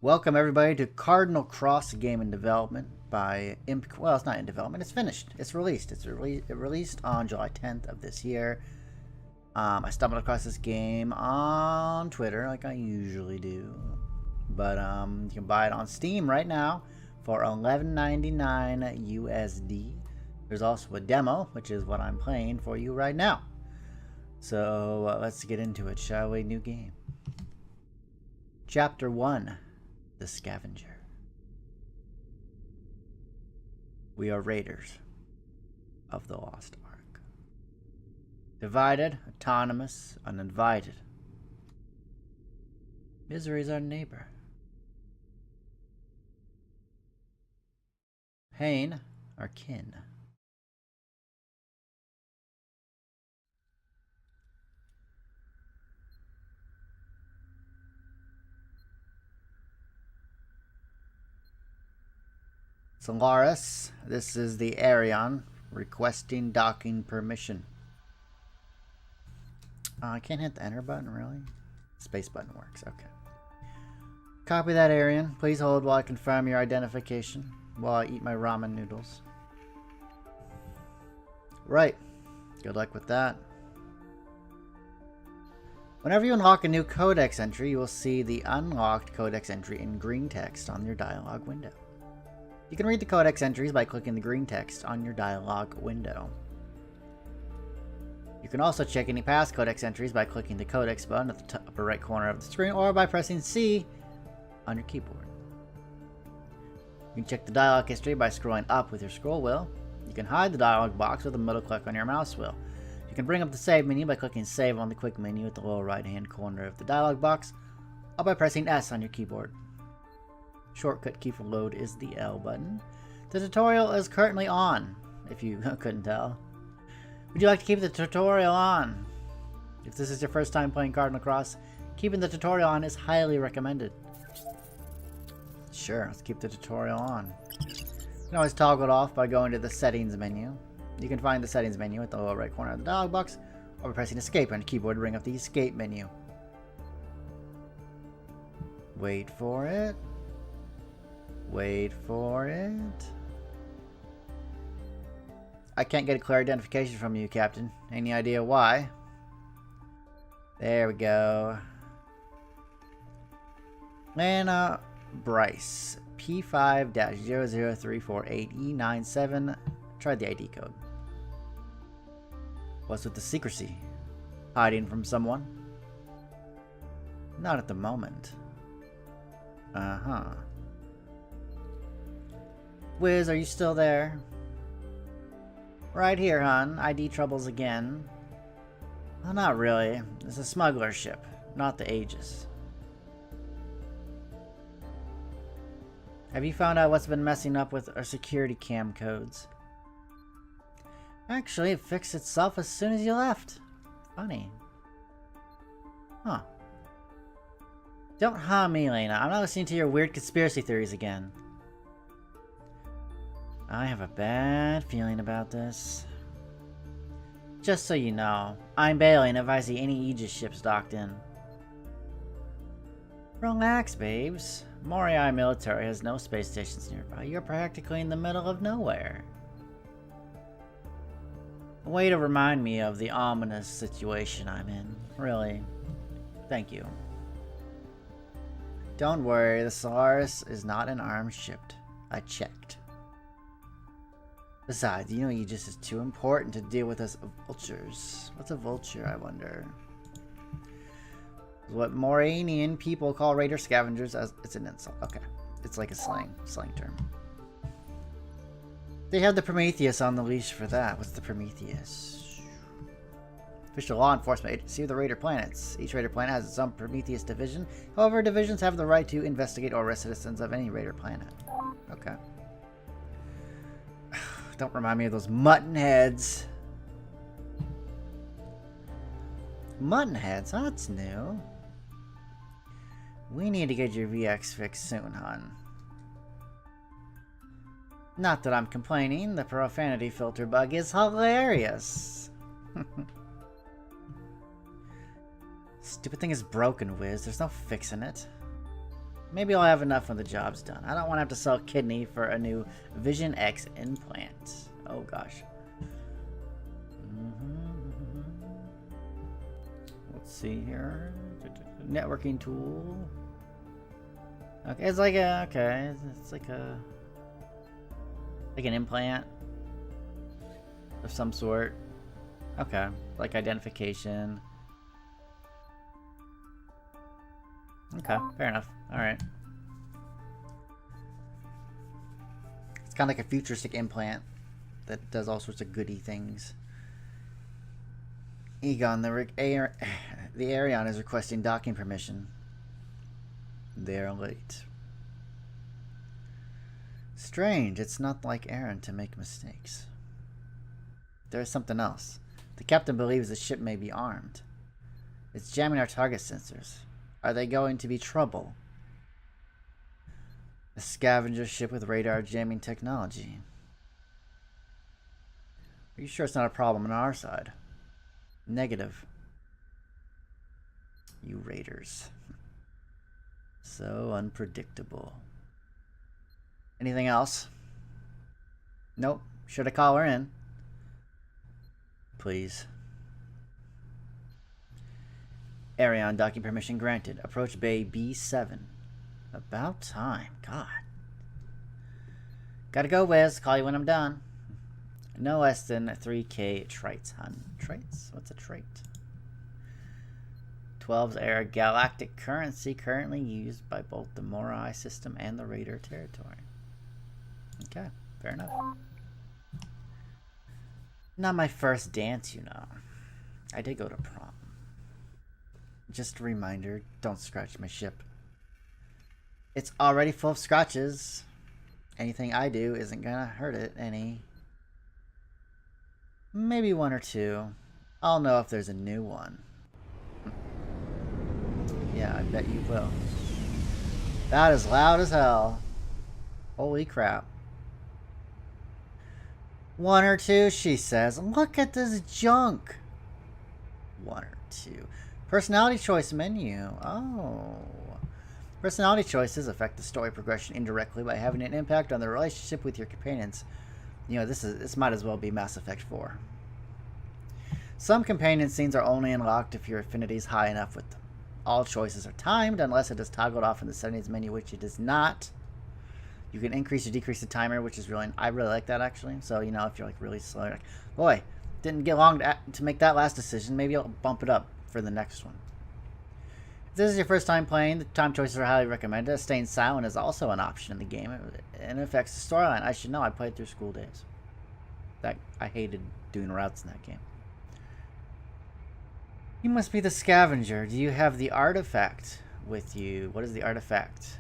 Welcome everybody to Cardinal Cross game in development by well, it's not in development, it's finished. It's released. It released on July 10th of this year. I stumbled across this game on Twitter like I usually do. But you can buy it on Steam right now for $11.99 USD. There's also a demo, which is what I'm playing for you right now. So let's get into it, shall we? New game. Chapter 1. The Scavenger. We are raiders of the Lost Ark. Divided, autonomous, uninvited. Misery is our neighbor. Pain, our kin. Solaris, this is the Arion, requesting docking permission. I can't hit the enter button, really? Space button works, okay. Copy that, Arion. Please hold while I confirm your identification, while I eat my ramen noodles. Right. Good luck with that. Whenever you unlock a new codex entry, you will see the unlocked codex entry in green text on your dialog window. You can read the codex entries by clicking the green text on your dialog window. You can also check any past codex entries by clicking the codex button at the upper right corner of the screen or by pressing C on your keyboard. You can check the dialog history by scrolling up with your scroll wheel. You can hide the dialog box with a middle click on your mouse wheel. You can bring up the save menu by clicking save on the quick menu at the lower right hand corner of the dialog box or by pressing S on your keyboard. Shortcut key for load is the L button. The tutorial is currently on, if you couldn't tell. Would you like to keep the tutorial on? If this is your first time playing Cardinal Cross, keeping the tutorial on is highly recommended. Sure, let's keep the tutorial on. You can always toggle it off by going to the settings menu. You can find the settings menu at the lower right corner of the dialog box, or by pressing escape on your keyboard to bring up the escape menu. Wait for it. Wait for it. I can't get a clear identification from you, Captain. Any idea why? There we go. Lana Brice. P5-00348E97. Tried the ID code. What's with the secrecy? Hiding from someone? Not at the moment. Uh-huh. Wiz, are you still there? Right here, hon. ID troubles again. Well, not really. It's a smuggler ship, not the Aegis. Have you found out what's been messing up with our security cam codes? Actually, it fixed itself as soon as you left. Funny. Huh. Don't harm me, Lena. I'm not listening to your weird conspiracy theories again. I have a bad feeling about this. Just so you know, I'm bailing if I see any Aegis ships docked in. Relax, babes. Moriai military has no space stations nearby. You're practically in the middle of nowhere. A way to remind me of the ominous situation I'm in. Really. Thank you. Don't worry, the Solaris is not an armed ship. I checked. Besides, you know Aegis is too important to deal with us vultures. What's a vulture, I wonder? What Moranian people call Raider Scavengers as... It's an insult. Okay. It's like a slang term. They have the Prometheus on the leash for that. What's the Prometheus? Official law enforcement agency of the Raider planets. Each Raider planet has its own Prometheus division. However, divisions have the right to investigate or arrest citizens of any Raider planet. Okay. Don't remind me of those mutton heads. Mutton heads? Oh, that's new. We need to get your VX fixed soon, hon. Not that I'm complaining. The profanity filter bug is hilarious. Stupid thing is broken, Wiz. There's no fixing it. Maybe I'll have enough when the job's done. I don't want to have to sell a kidney for a new Vision X implant. Oh gosh. Let's see here. Networking tool. Okay, it's like a it's like an implant of some sort. Okay, like identification. Okay, fair enough. Alright. It's kind of like a futuristic implant that does all sorts of goody things. Egon, the Arion is requesting docking permission. They're late. Strange, it's not like Aaron to make mistakes. There's something else. The captain believes the ship may be armed. It's jamming our target sensors. Are they going to be trouble? A scavenger ship with radar jamming technology. Are you sure it's not a problem on our side? Negative. You raiders. So unpredictable. Anything else? Nope. Should I call her in? Please. Arion docking permission granted. Approach bay B7. About time. God. Gotta go, Wiz. Call you when I'm done. No less than 3K traits, hun. Traits? What's a trait? 12's era galactic currency currently used by both the Morai system and the Raider territory. Okay, fair enough. Not my first dance, you know. I did go to prom. Just a reminder, don't scratch my ship. It's already full of scratches. Anything I do isn't gonna hurt it any. Maybe one or two. I'll know if there's a new one. Yeah, I bet you will. That is loud as hell. Holy crap. One or two, she says. Look at this junk. One or two. Personality choice menu. Oh. Personality choices affect the story progression indirectly by having an impact on the relationship with your companions. You know, this might as well be Mass Effect 4. Some companion scenes are only unlocked if your affinity is high enough with them. All choices are timed unless it is toggled off in the settings menu, which it is not. You can increase or decrease the timer, which is really, I really like that actually. So, you know, if you're like really slow, like, boy, didn't get long to make that last decision, maybe I'll bump it up for the next one. If this is your first time playing, the time choices are highly recommended. Staying silent is also an option in the game, and it affects the storyline. I should know, I played through school days. I hated doing routes in that game. You must be the scavenger. Do you have the artifact with you? What is the artifact?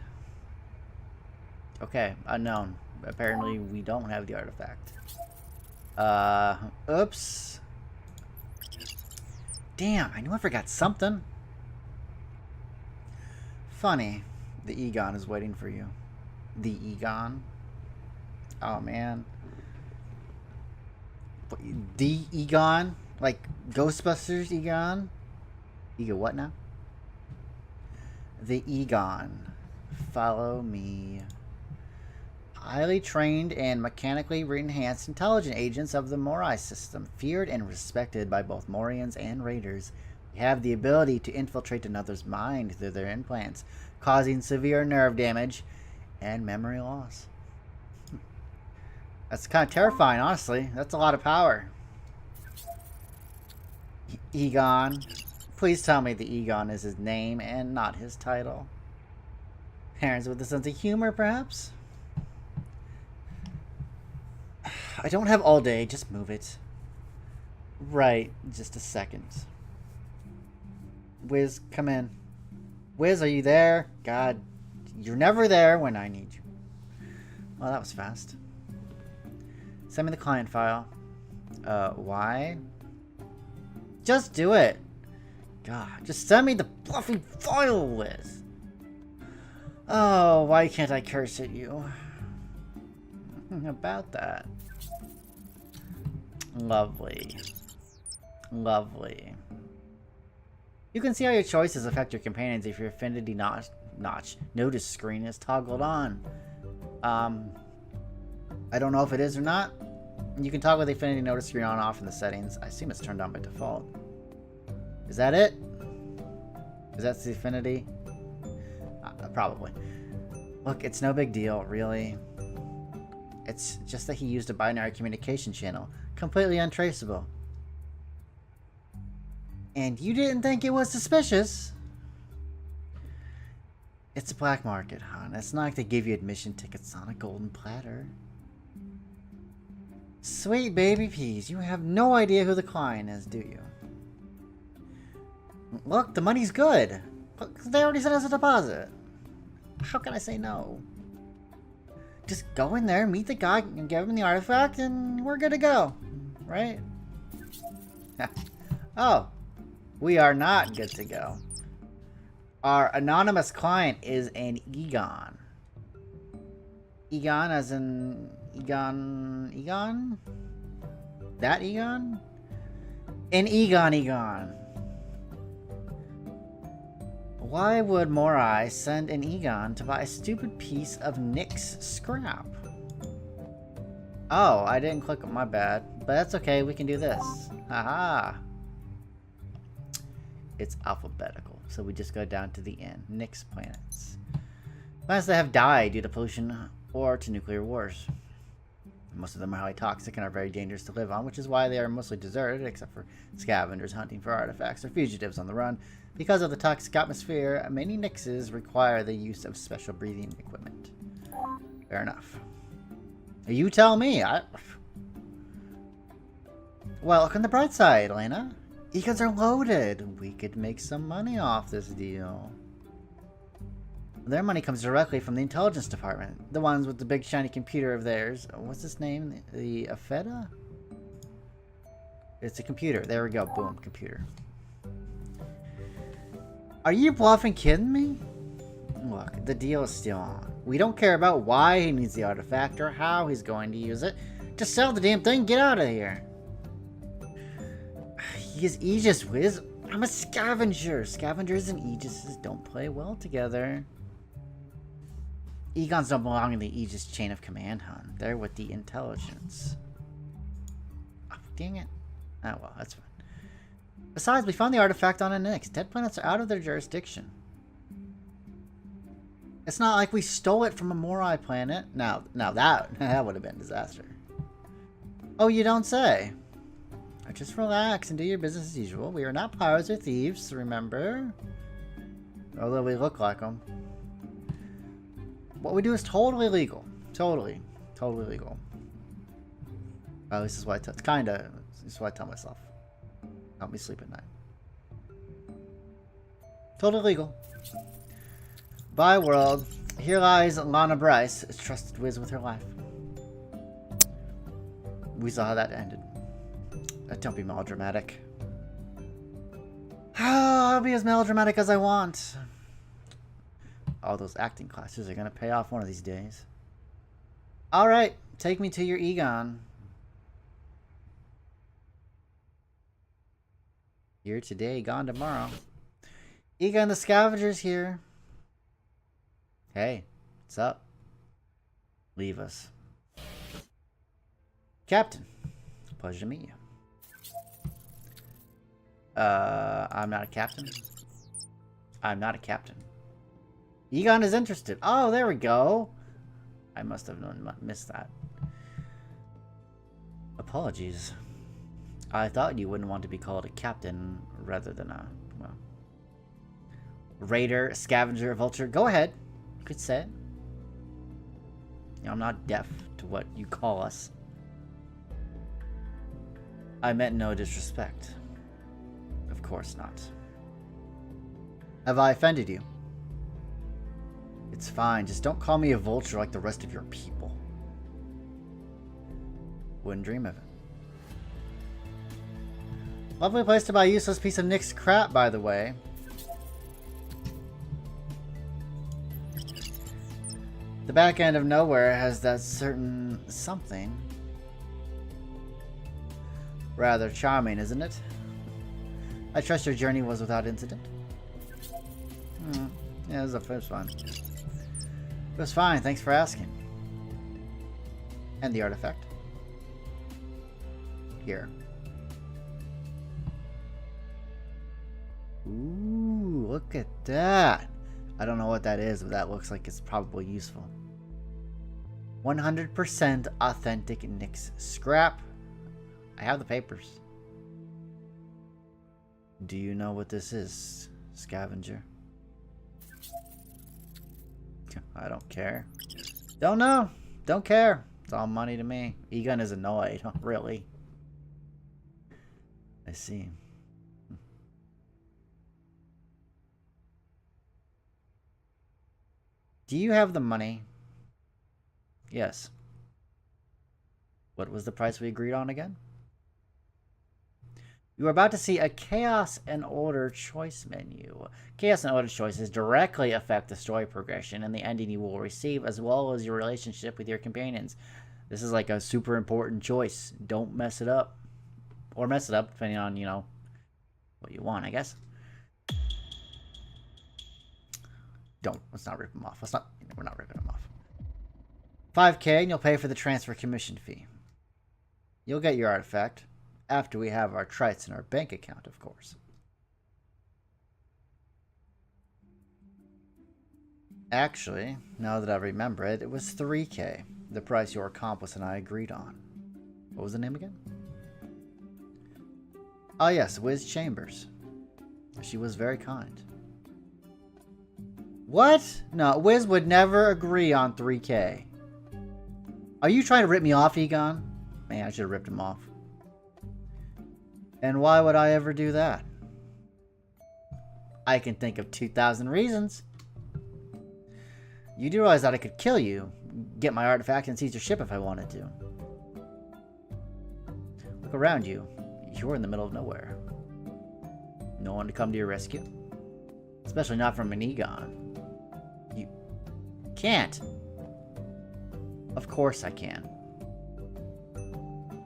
Okay, unknown. Apparently we don't have the artifact. Oops. Damn, I knew I forgot something. Funny. The Egon is waiting for you. The Egon? Oh, man. The Egon? Like Ghostbusters Egon? Egon what now? The Egon. Follow me. Highly trained and mechanically enhanced intelligent agents of the Morai system, feared and respected by both Morians and Raiders, have the ability to infiltrate another's mind through their implants, causing severe nerve damage and memory loss. That's kind of terrifying, honestly. That's a lot of power. Egon. Please tell me the Egon is his name and not his title. Parents with a sense of humor, perhaps? I don't have all day. Just move it. Right. Just a second. Wiz, come in. Wiz, are you there? God, you're never there when I need you. Well, that was fast. Send me the client file. Why? Just do it. God, just send me the fluffy file, Wiz. Oh, why can't I curse at you? About that. Lovely. Lovely. You can see how your choices affect your companions if your affinity notch notice screen is toggled on. I don't know if it is or not. You can toggle the affinity notice screen on and off in the settings. I assume it's turned on by default. Is that it? Is that the affinity? Probably. Look, it's no big deal, really. It's just that he used a binary communication channel. Completely untraceable. And you didn't think it was suspicious? It's a black market, hon. It's not like they give you admission tickets on a golden platter. Sweet baby peas, you have no idea who the client is, do you? Look, the money's good. They already sent us a deposit. How can I say no? Just go in there, meet the guy, and give him the artifact, and we're good to go. Right? Oh. We are not good to go. Our anonymous client is an Egon. Egon as in... Egon? That Egon? An Egon. Why would Morai send an Egon to buy a stupid piece of Nyx scrap? Oh, I didn't click on my bad. But that's okay, we can do this. Haha. It's alphabetical, so we just go down to the end. Nyx planets. Planets that have died due to pollution or to nuclear wars. Most of them are highly toxic and are very dangerous to live on, which is why they are mostly deserted, except for scavengers hunting for artifacts or fugitives on the run. Because of the toxic atmosphere, many Nyxes require the use of special breathing equipment. Fair enough. You tell me. Well, look on the bright side, Lana. Egons are loaded. We could make some money off this deal. Their money comes directly from the intelligence department. The ones with the big shiny computer of theirs. What's its name? The Afeda? It's a computer. There we go. Boom. Computer. Are you bluffing kidding me? Look, the deal is still on. We don't care about why he needs the artifact or how he's going to use it. Just sell the damn thing and get out of here. He is Aegis Wiz. I'm a scavenger. Scavengers and Aegises don't play well together. Egons don't belong in the Aegis chain of command, hon. They're with the intelligence. Oh, dang it. Oh, well, that's fine. Besides, we found the artifact on a Nyx. Dead planets are out of their jurisdiction. It's not like we stole it from a Morai planet. Now that would have been a disaster. Oh, you don't say. Just relax and do your business as usual. We are not pirates or thieves, remember? Although we look like them. What we do is totally legal. Totally legal. At least this is what I tell. It's kinda. This is what I tell myself. Help me sleep at night. Totally legal. Bye, world. Here lies Lana Brice, a trusted whiz with her life. We saw how that ended. Don't be melodramatic. I'll be as melodramatic as I want. All those acting classes are going to pay off one of these days. Alright, take me to your Egon. Here today, gone tomorrow. Egon the Scavenger's here. Hey, what's up? Leave us. Captain, pleasure to meet you. I'm not a captain. I'm not a captain. Egon is interested. Oh, there we go. I must have missed that. Apologies. I thought you wouldn't want to be called a captain rather than a, well, Raider, Scavenger, Vulture. Go ahead. You could say it. You know, I'm not deaf to what you call us. I meant no disrespect. Of course not. Have I offended you? It's fine. Just don't call me a vulture like the rest of your people. Wouldn't dream of it. Lovely place to buy a useless piece of Nyx crap, by the way. The back end of nowhere has that certain something. Rather charming, isn't it? I trust your journey was without incident. Yeah, it was fine. It was fine, thanks for asking. And the artifact. Here. Ooh, look at that. I don't know what that is, but that looks like it's probably useful. 100% authentic Nyx scrap. I have the papers. Do you know what this is, Scavenger? I don't care. Don't know. Don't care. It's all money to me. Egon is annoyed. Really. I see. Do you have the money? Yes. What was the price we agreed on again? You are about to see a Chaos and Order choice menu. Chaos and Order choices directly affect the story progression and the ending you will receive, as well as your relationship with your companions. This is like a super important choice. Don't mess it up. Or mess it up, depending on, you know, what you want, I guess. Don't. Let's not rip them off. We're not ripping them off. 5K, and you'll pay for the transfer commission fee. You'll get your artifact after we have our trites in our bank account, of course. Actually, now that I remember it, it was 3K, the price your accomplice and I agreed on. What was the name again? Oh yes, Wiz Chambers. She was very kind. What? No, Wiz would never agree on 3K. Are you trying to rip me off, Egon? Man, I should have ripped him off. And why would I ever do that? I can think of 2,000 reasons. You do realize that I could kill you, get my artifact, and seize your ship if I wanted to. Look around you. You're in the middle of nowhere. No one to come to your rescue. Especially not from an Egon. You can't. Of course I can.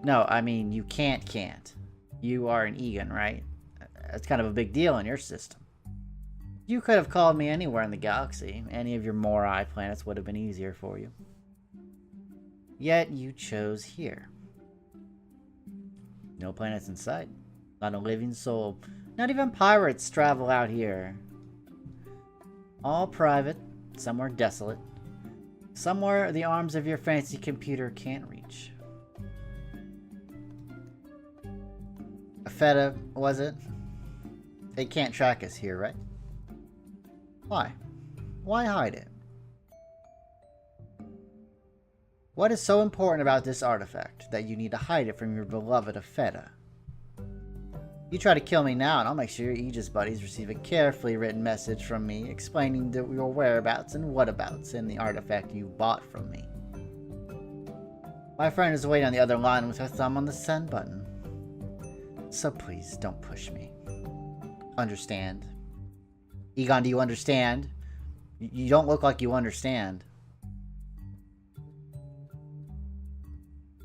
No, I mean, you can't. You are an Egon, right? That's kind of a big deal in your system. You could have called me anywhere in the galaxy. Any of your Morai planets would have been easier for you. Yet you chose here. No planets in sight. Not a living soul. Not even pirates travel out here. All private. Somewhere desolate. Somewhere the arms of your fancy computer can't reach. A feta, was it? It can't track us here, right? Why? Why hide it? What is so important about this artifact that you need to hide it from your beloved Feta? You try to kill me now, and I'll make sure your Aegis buddies receive a carefully written message from me explaining your whereabouts and whatabouts in the artifact you bought from me. My friend is waiting on the other line with her thumb on the send button. So please, don't push me. Understand? Egon, do you understand? You don't look like you understand.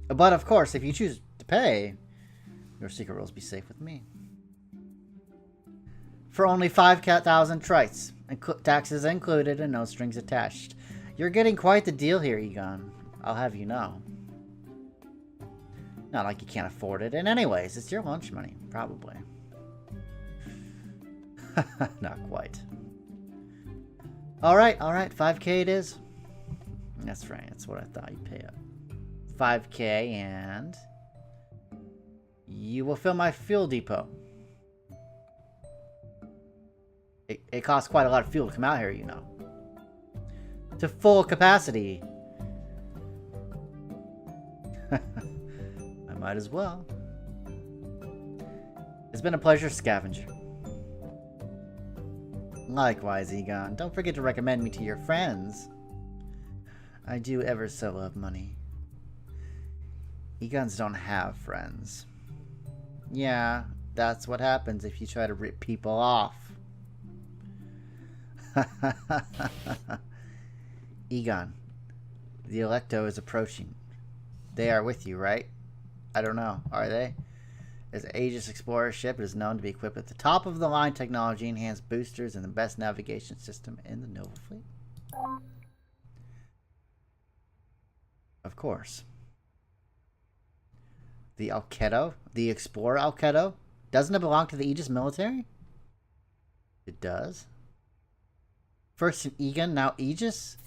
But of course, if you choose to pay, your secret will be safe with me. For only 5,000 trites, taxes included and no strings attached. You're getting quite the deal here, Egon. I'll have you know. Not like you can't afford it. And anyways, it's your lunch money, probably. Not quite. Alright, 5K it is. That's right, that's what I thought you'd pay up. 5K, and you will fill my fuel depot. It costs quite a lot of fuel to come out here, you know. To full capacity. I might as well. It's been a pleasure, Scavenger. Likewise, Egon. Don't forget to recommend me to your friends. I do ever so love money. Egons don't have friends. Yeah, that's what happens if you try to rip people off. Egon, the Electo is approaching. They are with you, right? I don't know. Are they? As an Aegis Explorer ship, it is known to be equipped with the top-of-the-line technology, enhanced boosters, and the best navigation system in the Nova Fleet. Of course. The Alkedo? The Explorer Alkedo? Doesn't it belong to the Aegis military? It does. First in Egan, now Aegis?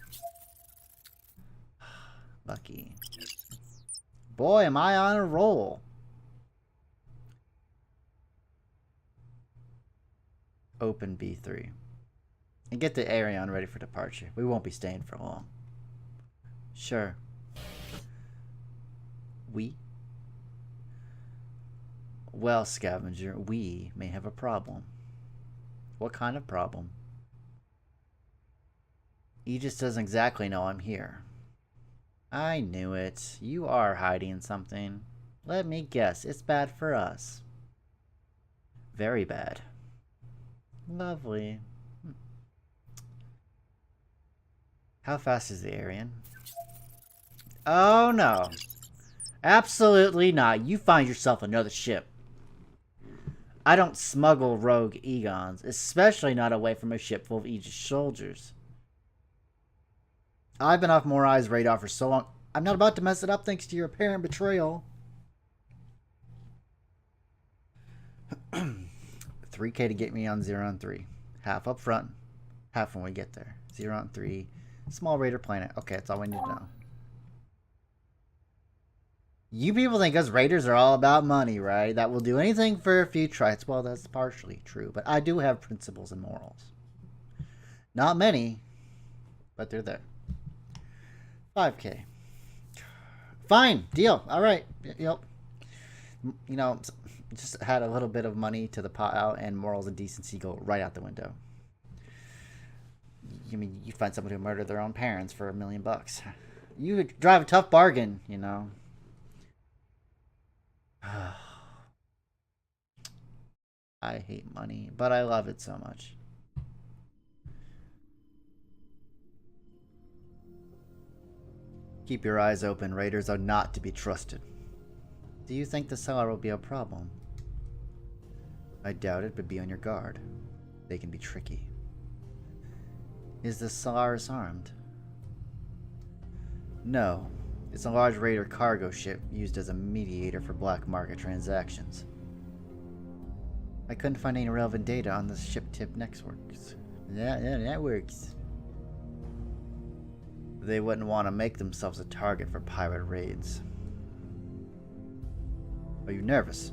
Lucky. Boy, am I on a roll. Open B3. And get the Arion ready for departure. We won't be staying for long. Sure. We? Well, Scavenger, we may have a problem. What kind of problem? Aegis doesn't exactly know I'm here. I knew it. You are hiding something. Let me guess, it's bad for us. Very bad. Lovely. How fast is the Arian? Oh no. Absolutely not. You find yourself another ship. I don't smuggle rogue Egons, especially not away from a ship full of Aegis soldiers. I've been off Morai's radar for so long. I'm not about to mess it up thanks to your apparent betrayal. 3K to get me on 0 on 3. Half up front, half when we get there. 0 on 3. Small Raider planet. Okay, that's all we need to know. You people think us Raiders are all about money, right? That we'll do anything for a few tries. Well, that's partially true, but I do have principles and morals. Not many, but they're there. 5K. Fine. Deal. All right. Yep. You know, just had a little bit of money to the pot out, and morals and decency go right out the window. You mean you find someone who murdered their own parents for $1 million? You drive a tough bargain, you know. I hate money, but I love it so much. Keep your eyes open. Raiders are not to be trusted. Do you think the cellar will be a problem? I doubt it, but be on your guard. They can be tricky. Is the Solaris armed? No. It's a large Raider cargo ship used as a mediator for black market transactions. I couldn't find any relevant data on the ship tip networks. That works. They wouldn't want to make themselves a target for pirate raids. Are you nervous?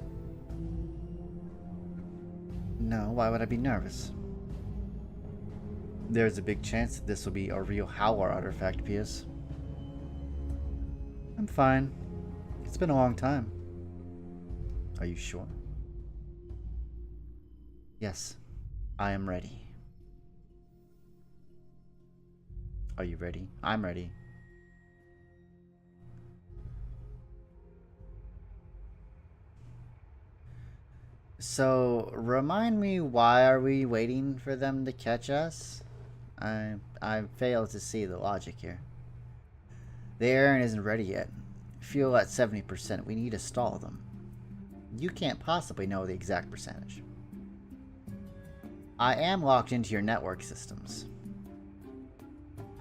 No, why would I be nervous? There's a big chance that this will be a real Howler artifact piece. I'm fine. It's been a long time. Are you sure? Yes, I am ready. Are you ready? I'm ready. So, remind me, why are we waiting for them to catch us? I fail to see the logic here. The Arian isn't ready yet. Fuel at 70%. We need to stall them. You can't possibly know the exact percentage. I am locked into your network systems.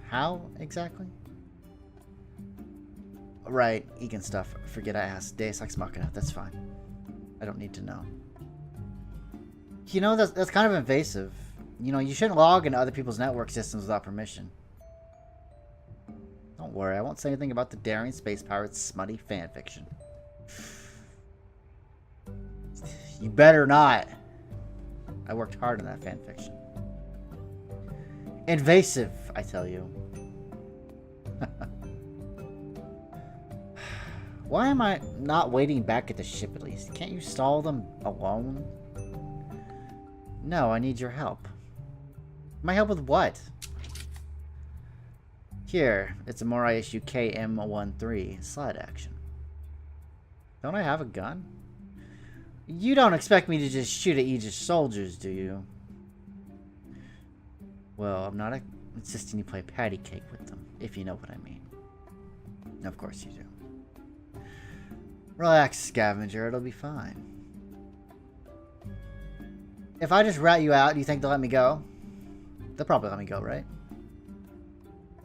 How exactly? Right, Egan stuff. Forget I asked. Deus Ex Machina. That's fine. I don't need to know. You know, that's kind of invasive. You know, you shouldn't log into other people's network systems without permission. Don't worry, I won't say anything about the daring space pirates' smutty fanfiction. You better not. I worked hard on that fanfiction. Invasive, I tell you. Why am I not waiting back at the ship at least? Can't you stall them alone? No, I need your help. My help with what? Here, it's a Morai issue KM13 slide action. Don't I have a gun? You don't expect me to just shoot at Aegis soldiers, do you? Well, I'm not insisting you play patty cake with them, if you know what I mean. Of course you do. Relax, Scavenger, it'll be fine. If I just rat you out, do you think they'll let me go? They'll probably let me go, right?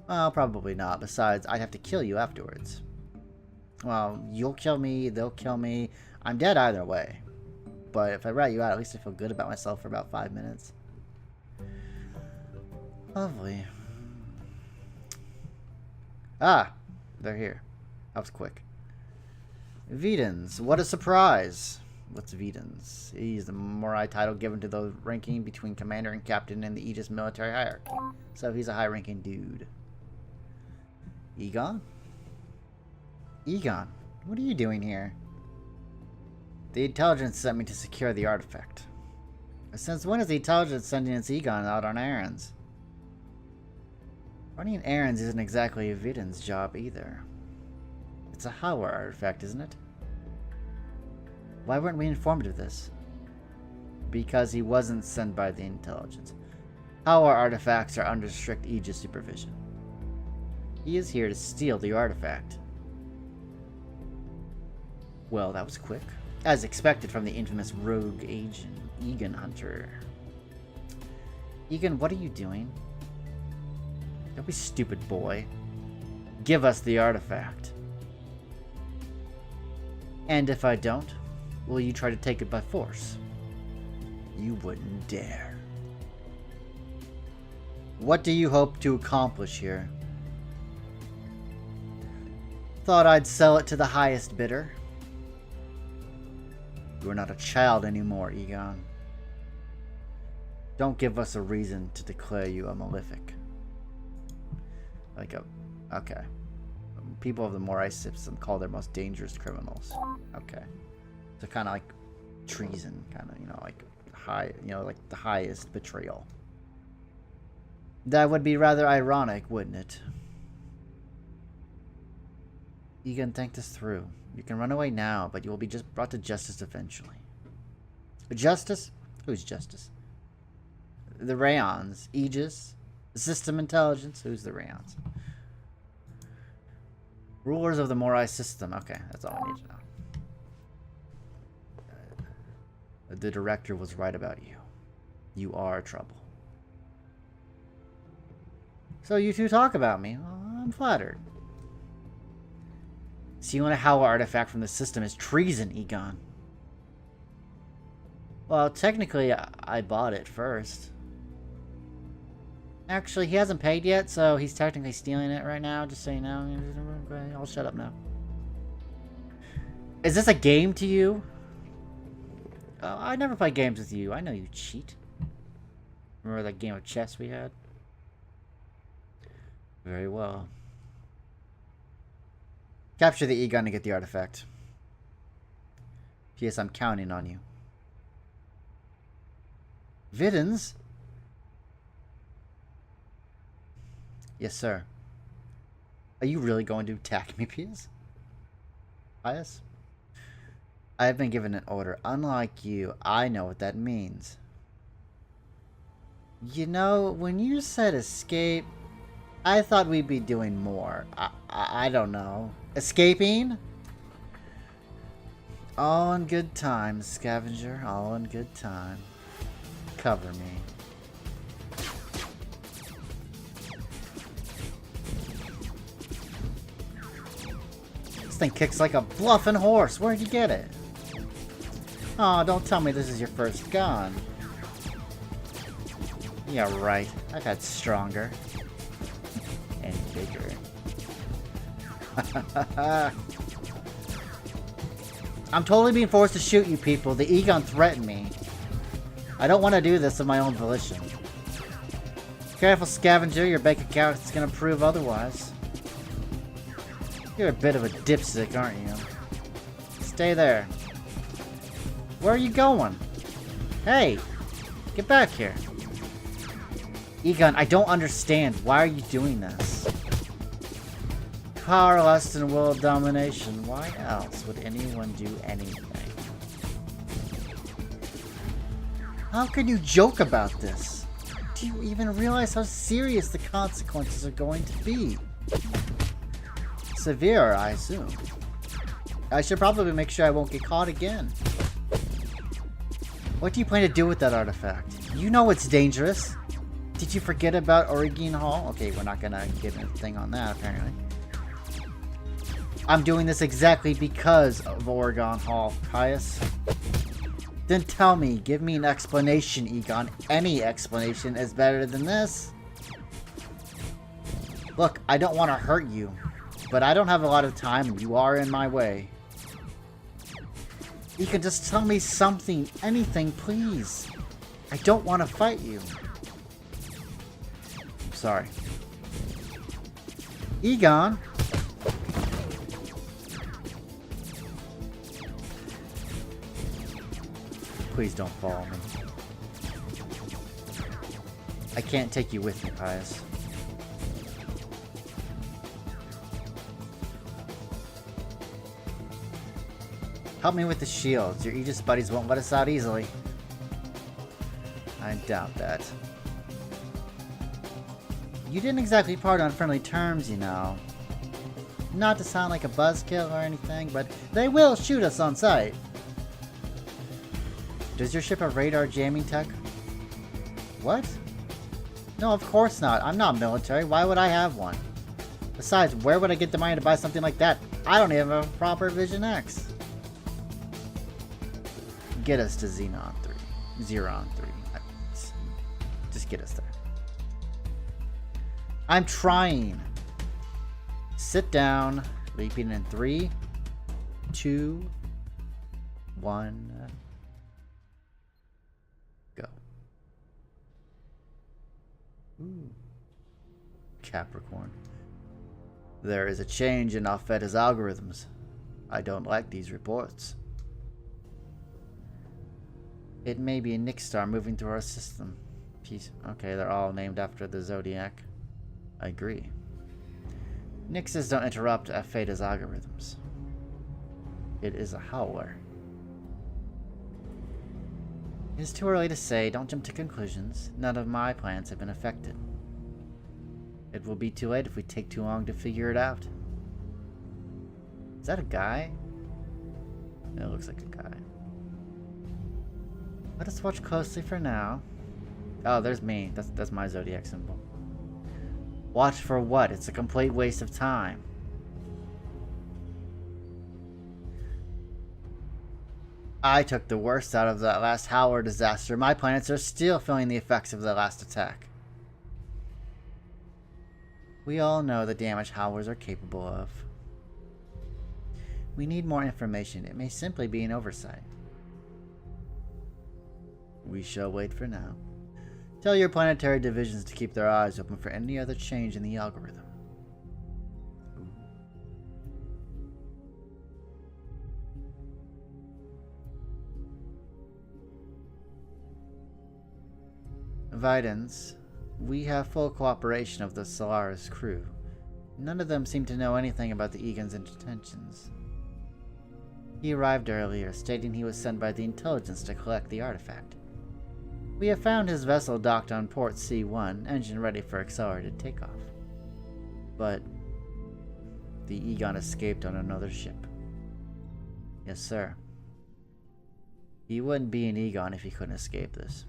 Well, probably not. Besides, I'd have to kill you afterwards. Well, you'll kill me, they'll kill me. I'm dead either way. But if I rat you out, at least I feel good about myself for about 5 minutes. Lovely. Ah, they're here. That was quick. Vedens, what a surprise. What's Vedens? He's the Morai title given to the ranking between commander and captain in the Aegis military hierarchy. So he's a high-ranking dude. Egon? Egon, what are you doing here? The intelligence sent me to secure the artifact. Since when is the intelligence sending its Egon out on errands? Running errands isn't exactly Viden's job either. It's a Howler artifact, isn't it? Why weren't we informed of this? Because he wasn't sent by the intelligence. Howler artifacts are under strict Aegis supervision. He is here to steal the artifact. Well, that was quick. As expected from the infamous rogue agent, Egon Hunter. Egon, what are you doing? Don't be stupid, boy. Give us the artifact. And if I don't, will you try to take it by force? You wouldn't dare. What do you hope to accomplish here? Thought I'd sell it to the highest bidder. You are not a child anymore, Egon. Don't give us a reason to declare you a malefic. Okay. People of the Morai system call their most dangerous criminals. Okay. So kind of like treason, kind of, like high, like the highest betrayal. That would be rather ironic, wouldn't it? Egon, think this through. You can run away now, but you will be brought to justice eventually. Justice? Who's justice? The Rayons. Aegis? The system intelligence? Who's the Rayons? Rulers of the Morai system. Okay, that's all I need to know. The director was right about you. You are trouble. So you two talk about me. Well, I'm flattered. Stealing a Howler artifact from the system is treason, Egon. Well, technically, I bought it first. Actually, he hasn't paid yet, so he's technically stealing it right now, just so you know. Okay, I'll shut up now. Is this a game to you? Oh, I never play games with you. I know you cheat. Remember that game of chess we had? Very well. Capture the Egon to get the artifact. P.S. I'm counting on you. Videns? Yes, sir. Are you really going to attack me, P.S.? Pius? I have been given an order. Unlike you, I know what that means. You know, when you said escape, I thought we'd be doing more. I don't know. Escaping? All in good time, Scavenger. All in good time. Cover me. This thing kicks like a bluffing horse. Where'd you get it? Oh, don't tell me this is your first gun. Yeah, right. I've had stronger. And bigger. I'm totally being forced to shoot you people. The Egon threatened me. I don't want to do this of my own volition. Careful, Scavenger. Your bank account is going to prove otherwise. You're a bit of a dipstick, aren't you? Stay there. Where are you going? Hey! Get back here. Egon, I don't understand. Why are you doing this? Power, lust, and world domination. Why else would anyone do anything? How can you joke about this? Do you even realize how serious the consequences are going to be? Severe, I assume. I should probably make sure I won't get caught again. What do you plan to do with that artifact? You know it's dangerous. Did you forget about Origin Hall? Okay, we're not gonna give anything on that, apparently. I'm doing this exactly because of Oregon Hall, Caius. Then tell me, give me an explanation, Egon. Any explanation is better than this. Look, I don't want to hurt you, but I don't have a lot of time and you are in my way. You can just tell me something, anything, please. I don't want to fight you. I'm sorry. Egon? Please don't follow me. I can't take you with me, Pius. Help me with the shields. Your Aegis buddies won't let us out easily. I doubt that. You didn't exactly part on friendly terms, you know. Not to sound like a buzzkill or anything, but they will shoot us on sight. Does your ship have radar jamming tech? What? No, of course not. I'm not military. Why would I have one? Besides, where would I get the money to buy something like that? I don't even have a proper Vision X. Get us to Xenon 3. Just get us there. I'm trying. Sit down. Leaping in 3, 2, 1. Go. Ooh. Capricorn. There is a change in Alfeda's algorithms. I don't like these reports. It may be a Nyx star moving through our system. Okay, they're all named after the Zodiac. I agree. Nyxes don't interrupt Alfeda's algorithms. It is a howler. It is too early to say. Don't jump to conclusions. None of my plans have been affected. It will be too late if we take too long to figure it out. Is that a guy? It looks like a guy. Let us watch closely for now. Oh, there's me. That's my Zodiac symbol. Watch for what? It's a complete waste of time. I took the worst out of that last Howler disaster. My planets are still feeling the effects of the last attack. We all know the damage Howlers are capable of. We need more information. It may simply be an oversight. We shall wait for now. Tell your planetary divisions to keep their eyes open for any other change in the algorithm. Videns, we have full cooperation of the Solaris crew. None of them seem to know anything about the Egon's intentions. He arrived earlier, stating he was sent by the intelligence to collect the artifact. We have found his vessel docked on port C1, engine ready for accelerated takeoff. But the Egon escaped on another ship. Yes, sir. He wouldn't be an Egon if he couldn't escape this.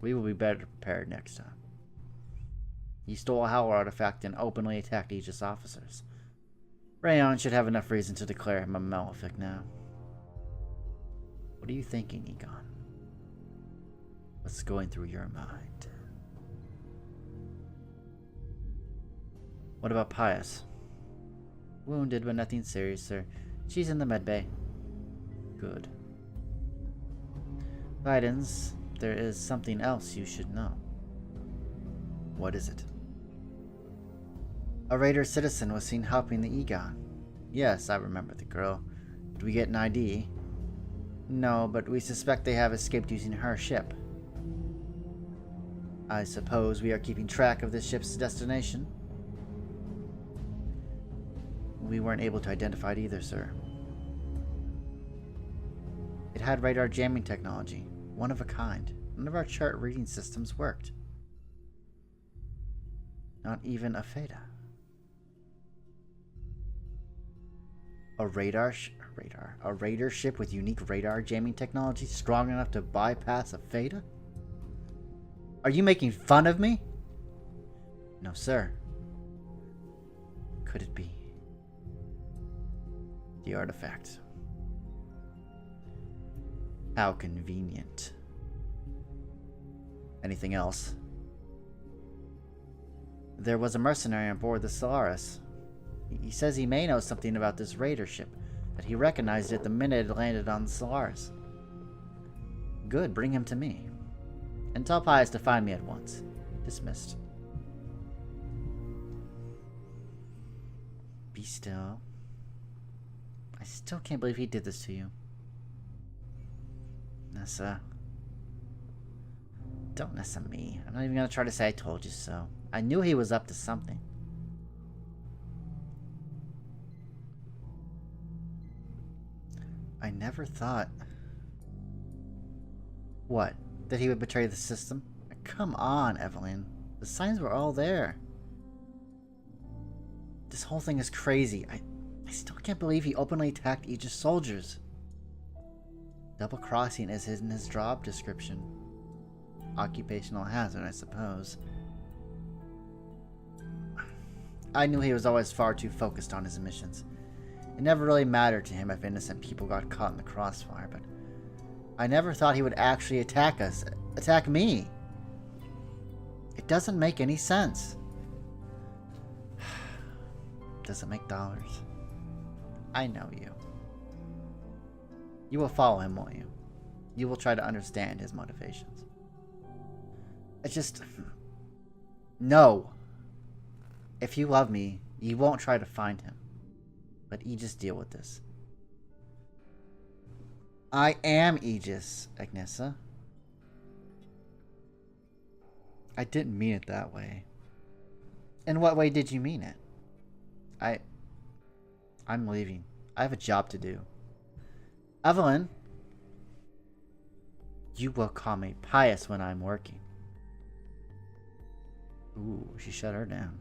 We will be better prepared next time. He stole a Howler artifact and openly attacked Aegis officers. Rayon should have enough reason to declare him a malefic now. What are you thinking, Egon? What's going through your mind? What about Pius? Wounded, but nothing serious, sir. She's in the medbay. Good. Videns, there is something else you should know. What is it? A Raider citizen was seen helping the Egon. Yes, I remember the girl. Did we get an ID? No, but we suspect they have escaped using her ship. I suppose we are keeping track of this ship's destination? We weren't able to identify it either, sir. It had radar jamming technology, one of a kind. None of our chart reading systems worked. Not even a Feda. A raider ship with unique radar jamming technology strong enough to bypass a Theta? Are you making fun of me? No, sir. Could it be the artifact? How convenient. Anything else? There was a mercenary on board the Solaris. He says he may know something about this raider ship, that he recognized it the minute it landed on the Solaris. Good, bring him to me. And tell Pius to find me at once. Dismissed. Be still. I still can't believe he did this to you. Nessa. Don't Nessa me. I'm not even gonna try to say I told you so. I knew he was up to something. I never thought... What? That he would betray the system? Come on, Evelyn. The signs were all there. This whole thing is crazy. I still can't believe he openly attacked Aegis soldiers. Double-crossing is in his job description. Occupational hazard, I suppose. I knew he was always far too focused on his missions. It never really mattered to him if innocent people got caught in the crossfire, but I never thought he would actually attack us. Attack me. It doesn't make any sense. Does it make dollars? I know you. You will follow him, won't you? You will try to understand his motivations. It's just... No. If you love me, you won't try to find him. But Aegis deal with this. I am Aegis, Agnesa. I didn't mean it that way. In what way did you mean it? I'm leaving. I have a job to do. Evelyn, you will call me Pius when I'm working. Ooh, she shut her down.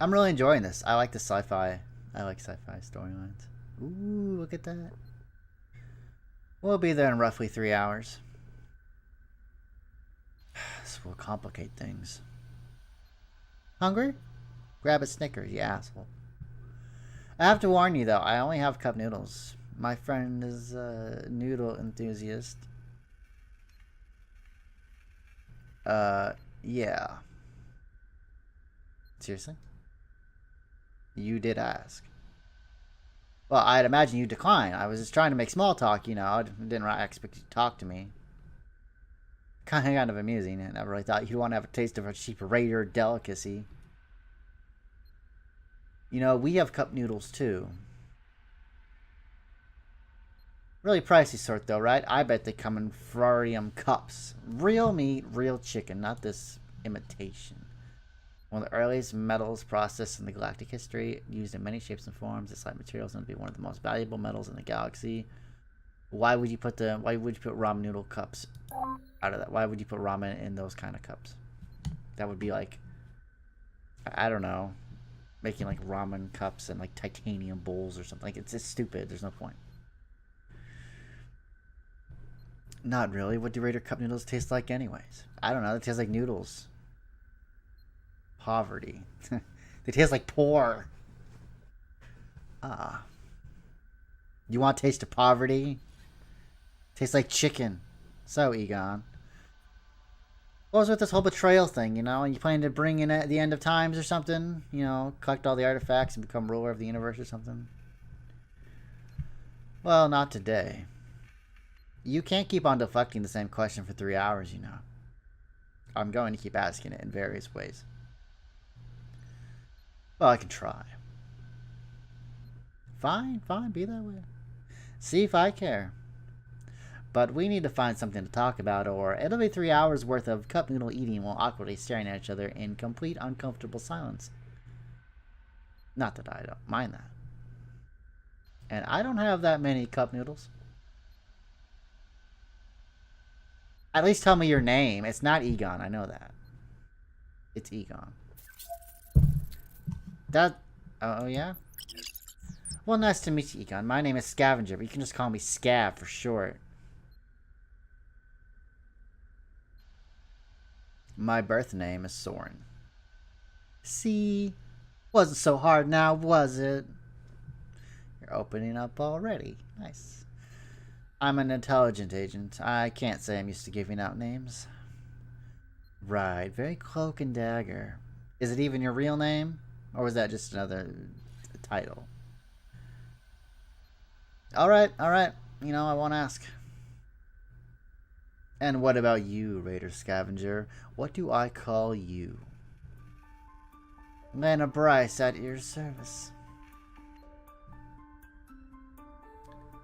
I'm really enjoying this. I like the sci-fi. I like sci-fi storylines. Ooh, look at that. We'll be there in roughly 3 hours. This will complicate things. Hungry? Grab a Snickers, you asshole. I have to warn you, though. I only have cup noodles. My friend is a noodle enthusiast. Yeah. Seriously? You did ask. Well, I'd imagine you decline. I was just trying to make small talk, you know. I didn't expect you to talk to me. Kind of amusing. I never really thought you'd want to have a taste of a cheap raider delicacy. You know, we have cup noodles too. Really pricey sort though, right? I bet they come in Ferrarium cups. Real meat, real chicken, not this imitation. One of the earliest metals processed in the galactic history, used in many shapes and forms. This light material is going to be one of the most valuable metals in the galaxy. Why would you put ramen noodle cups out of that? Why would you put ramen in those kind of cups? That would be like, I don't know, making like ramen cups and like titanium bowls or something. Like it's just stupid. There's no point. Not really. What do Raider cup noodles taste like anyways? I don't know. They taste like noodles. Poverty. They taste like poor. You want to taste of poverty? Tastes like chicken. So, Egon. What was with this whole betrayal thing, you know? You plan to bring in at the end of times or something? You know, collect all the artifacts and become ruler of the universe or something? Well, not today. You can't keep on deflecting the same question for 3 hours, you know. I'm going to keep asking it in various ways. Well, I can try. Fine, be that way. See if I care. But we need to find something to talk about, or it'll be 3 hours worth of cup noodle eating while awkwardly staring at each other in complete uncomfortable silence. Not that I don't mind that. And I don't have that many cup noodles. At least tell me your name. It's not Egon, I know that. It's Egon. That... Oh, yeah? Well, nice to meet you, Egon. My name is Scavenger, but you can just call me Scav for short. My birth name is Soren. See? Wasn't so hard now, was it? You're opening up already. Nice. I'm an intelligent agent. I can't say I'm used to giving out names. Right, very cloak and dagger. Is it even your real name? Or was that just another title? Alright. You know, I won't ask. And what about you, Raider Scavenger? What do I call you? Lana Brice at your service.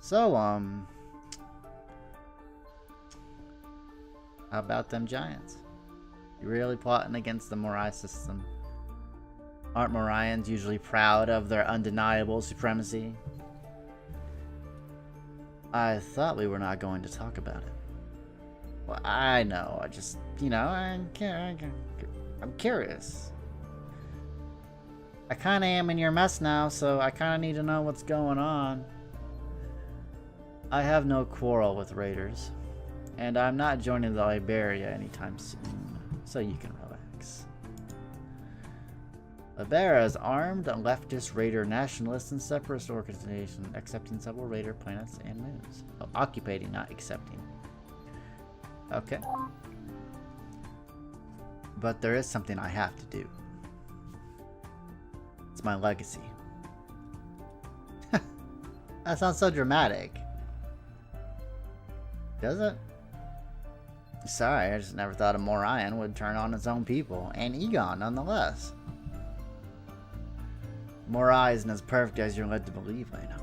So, how about them giants? You really plotting against the Morai system? Aren't Moraians usually proud of their undeniable supremacy? I thought we were not going to talk about it. Well, I know. I just, you know, I'm curious. I kind of am in your mess now, so I kind of need to know what's going on. I have no quarrel with raiders, and I'm not joining the Liberia anytime soon, so you can relax. Liberia is armed, leftist raider nationalist and separatist organization, accepting several raider planets and moons. Oh, occupating, not accepting. Okay. But there is something I have to do. It's my legacy. That sounds so dramatic. Does it? Sorry, I just never thought a Moraian would turn on its own people. And Egon, nonetheless. Morai isn't as perfect as you're led to believe, I know.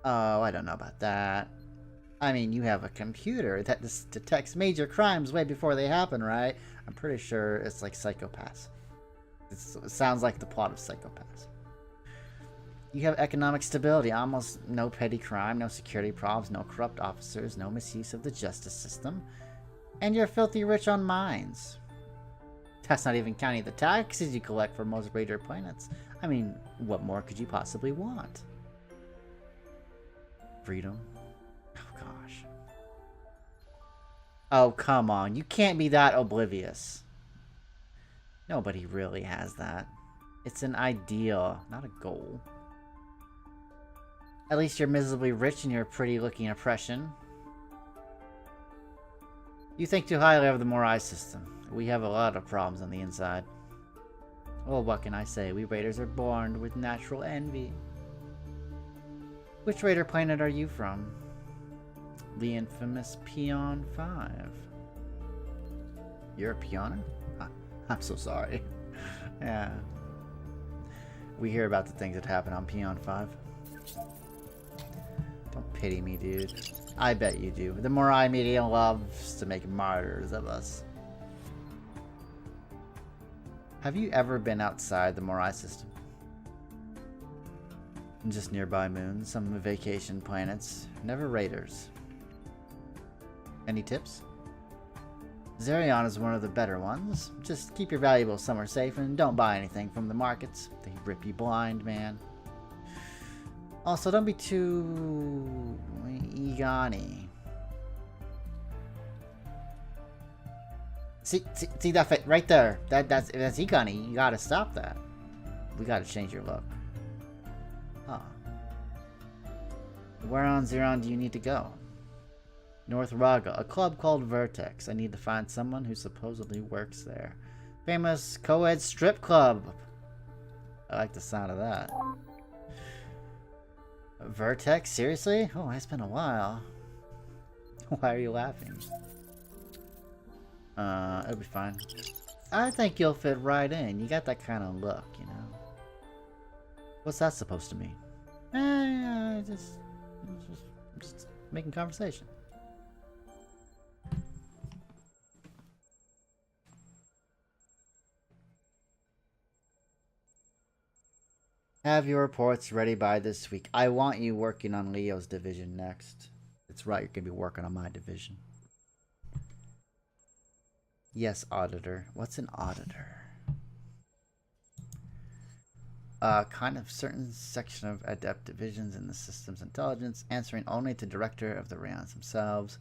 Oh, I don't know about that. I mean, you have a computer that detects major crimes way before they happen, right? I'm pretty sure it's like Psychopaths. It sounds like the plot of Psychopaths. You have economic stability, almost no petty crime, no security problems, no corrupt officers, no misuse of the justice system. And you're filthy rich on mines. That's not even counting the taxes you collect for most raider planets. I mean, what more could you possibly want? Freedom? Oh gosh. Oh, come on. You can't be that oblivious. Nobody really has that. It's an ideal, not a goal. At least you're miserably rich in your pretty-looking oppression. You think too highly of the Morai system. We have a lot of problems on the inside. Well, what can I say? We raiders are born with natural envy. Which raider planet are you from? The infamous Peon 5. You're a peoner? I'm so sorry. Yeah. We hear about the things that happen on Peon 5. Don't pity me, dude. I bet you do. The Morai media loves to make martyrs of us. Have you ever been outside the Morai system? Just nearby moons, some vacation planets, never raiders. Any tips? Zerion is one of the better ones. Just keep your valuables somewhere safe and don't buy anything from the markets. They rip you blind, man. Also, don't be too Egon-y. See that fit right there? That's Egon-y. You gotta stop that. We gotta change your look. Huh. Where on Zerion do you need to go? North Raga, a club called Vertex. I need to find someone who supposedly works there. Famous co-ed strip club. I like the sound of that. Vertex? Seriously? Oh, it's been a while. Why are you laughing? It'll be fine. I think you'll fit right in. You got that kind of look, you know? What's that supposed to mean? Just making conversation. Have your reports ready by this week. I want you working on Leo's division next. That's right, you're going to be working on my division. Yes, auditor. What's an auditor? kind of certain section of adept divisions in the system's intelligence, answering only to director of the Rayons themselves.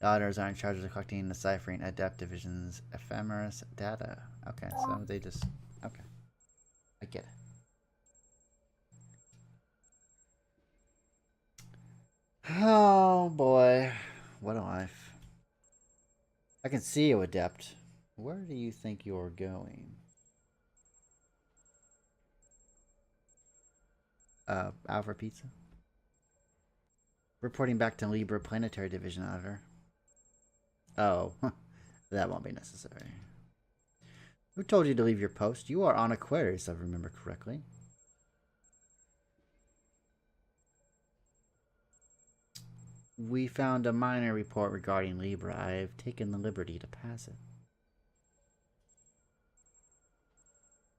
The auditors are in charge of collecting and deciphering adept division's ephemeris data. Okay, so they just... Okay. I get it. Oh, boy. What a life. I can see you, adept. Where do you think you're going? Alpha Pizza. Reporting back to Libra Planetary Division Auditor. Oh, that won't be necessary. Who told you to leave your post? You are on Aquarius, if I remember correctly. We found a minor report regarding Libra. I have taken the liberty to pass it.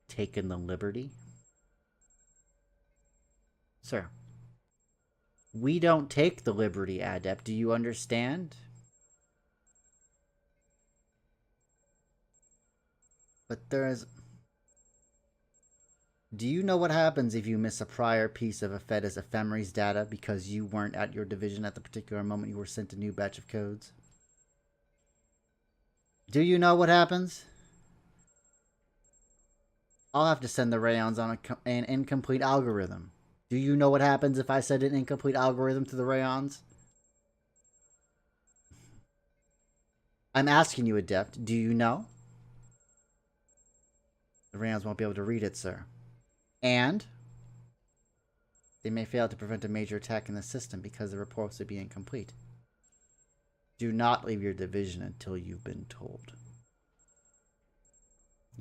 Taken the liberty? Sir. We don't take the liberty, Adept. Do you understand? But there's... Do you know what happens if you miss a prior piece of a Fed's ephemeris data because you weren't at your division at the particular moment you were sent a new batch of codes? Do you know what happens? I'll have to send the Rayons on an incomplete algorithm. Do you know what happens if I send an incomplete algorithm to the Rayons? I'm asking you, Adept. Do you know? The Rayons won't be able to read it, sir. And they may fail to prevent a major attack in the system because the reports would be incomplete. Do not leave your division until you've been told.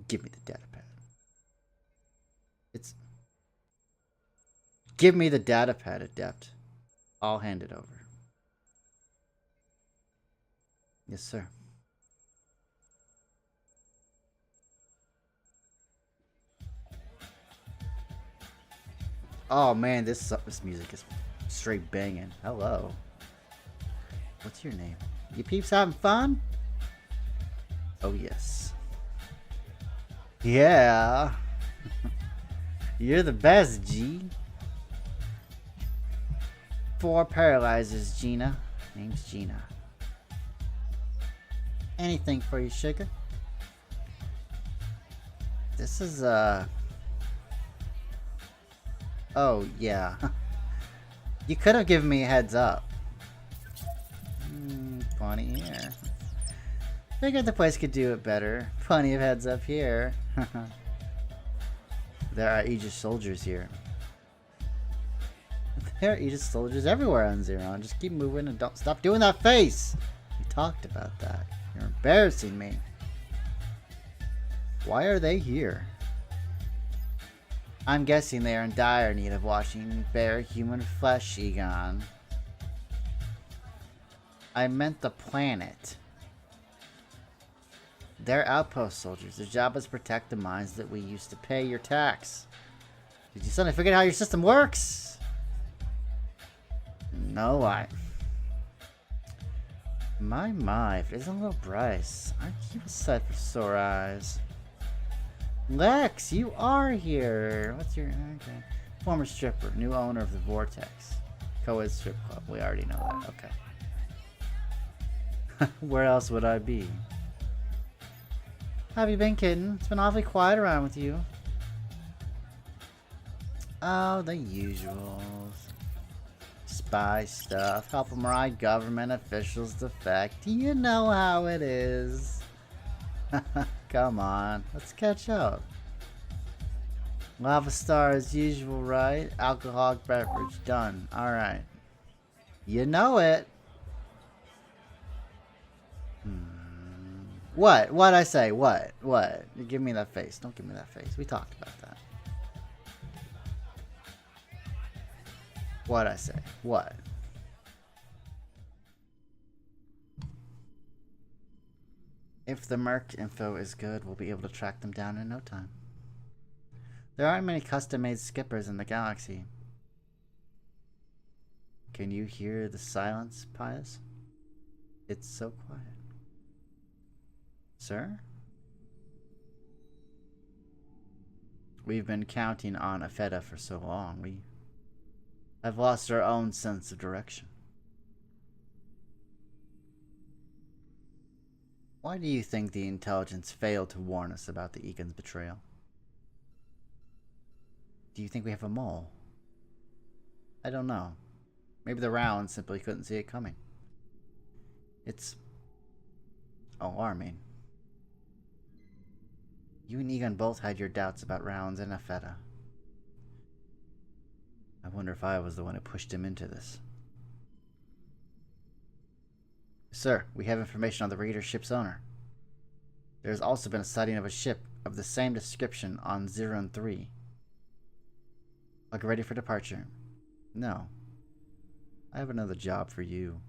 Give me the datapad. Give me the datapad, Adept. I'll hand it over. Yes, sir. Oh man, this music is straight banging. Hello. What's your name? You peeps having fun? Oh yes. Yeah. You're the best, G. 4 paralyzers, Gina. Name's Gina. Anything for you, sugar? This is Oh, yeah. You could have given me a heads up. Plenty here. Figured the place could do it better. Plenty of heads up here. There are Aegis soldiers here. There are Aegis soldiers everywhere on Xeron. Just keep moving and don't stop doing that face! We talked about that. You're embarrassing me. Why are they here? I'm guessing they are in dire need of washing bare human flesh, Egon. I meant the planet. They're outpost soldiers. Their job is to protect the mines that we used to pay your tax. Did you suddenly forget how your system works? No, My, if it isn't little Brice, aren't you a sight for sore eyes? Lex, you are here. What's your... Okay. Former stripper, new owner of the Vortex. Co-ed strip club. We already know that. Okay. Where else would I be? How have you been, kitten? It's been awfully quiet around with you. Oh, the usuals. Spy stuff. Help them ride government officials defect. You know how it is. Come on, let's catch up. Lava Star as usual, right? Alcoholic beverage, done. Alright. You know it. What? What'd I say? What? What? You give me that face. Don't give me that face. We talked about that. What'd I say? What? If the Merc info is good, we'll be able to track them down in no time. There aren't many custom-made skippers in the galaxy. Can you hear the silence, Pius? It's so quiet. Sir? We've been counting on Afeta for so long. We have lost our own sense of direction. Why do you think the intelligence failed to warn us about the Egan's betrayal? Do you think we have a mole? I don't know. Maybe the rounds simply couldn't see it coming. It's alarming. You and Egan both had your doubts about Rounds and Afeta. I wonder if I was the one who pushed him into this. Sir, we have information on the Raider ship's owner. There has also been a sighting of a ship of the same description on Zerun 3. I'll get ready for departure. No. I have another job for you.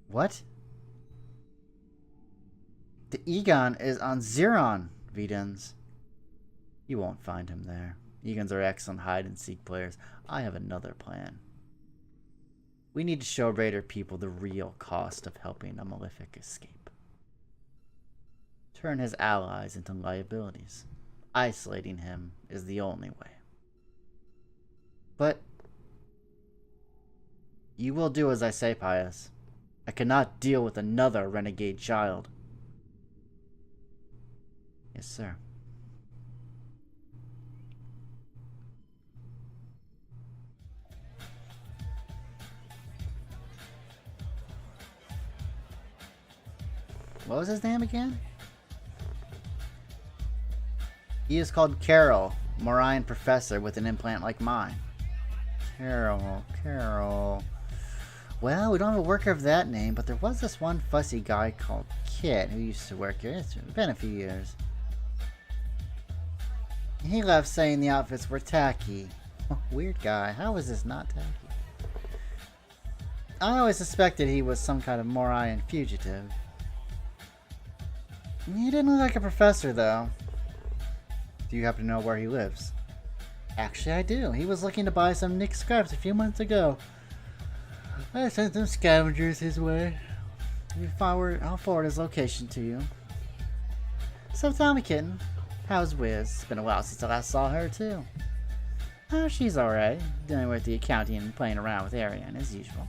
What? The Egon is on Zerun, Videns. You won't find him there. Egons are excellent hide-and-seek players. I have another plan. We need to show Raider people the real cost of helping a Malefic escape. Turn his allies into liabilities. Isolating him is the only way. But you will do as I say, Pius. I cannot deal with another renegade child. Yes, sir. What was his name again? He is called Carol, Moraine professor with an implant like mine. Carol. Well, we don't have a worker of that name, but there was this one fussy guy called Kit who used to work here. It's been a few years. He left saying the outfits were tacky. Weird guy. How is this not tacky? I always suspected he was some kind of Moraine fugitive. He didn't look like a professor, though. Do you happen to know where he lives? Actually, I do. He was looking to buy some Nick scarves a few months ago. I sent some scavengers his way. I'll forward his location to you. So tell me, kitten, how's Wiz? It's been a while since I last saw her, too. Oh, she's alright. Dealing with the accounting and playing around with Ariane, as usual.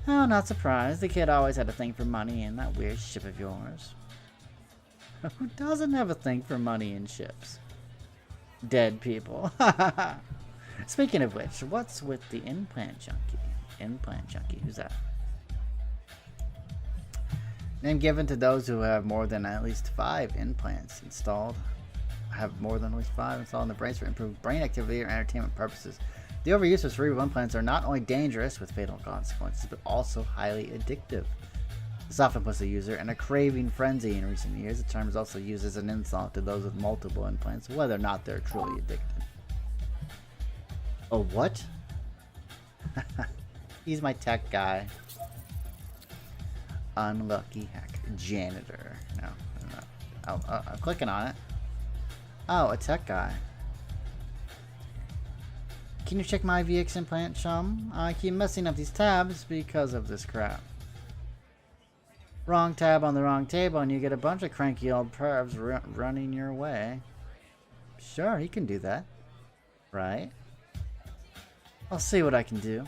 Oh, not surprised. The kid always had a thing for money and that weird ship of yours. Who doesn't have a thing for money and ships? Dead people. Speaking of which, what's with the implant junkie? Implant junkie, who's that? Name given to those who have more than at least 5 implants installed. Have more than at least 5 installed in the brains for improved brain activity or entertainment purposes. The overuse of cerebral implants are not only dangerous with fatal consequences, but also highly addictive. This often puts the user in a craving frenzy. In recent years, the term is also used as an insult to those with multiple implants, whether or not they're truly addicted. Oh, what? He's my tech guy. Unlucky hack. Janitor. No. Oh, I'm clicking on it. Oh, a tech guy. Can you check my VX implant, chum? I keep messing up these tabs because of this crap. Wrong tab on the wrong table and you get a bunch of cranky old pervs running your way. Sure, he can do that. Right? I'll see what I can do.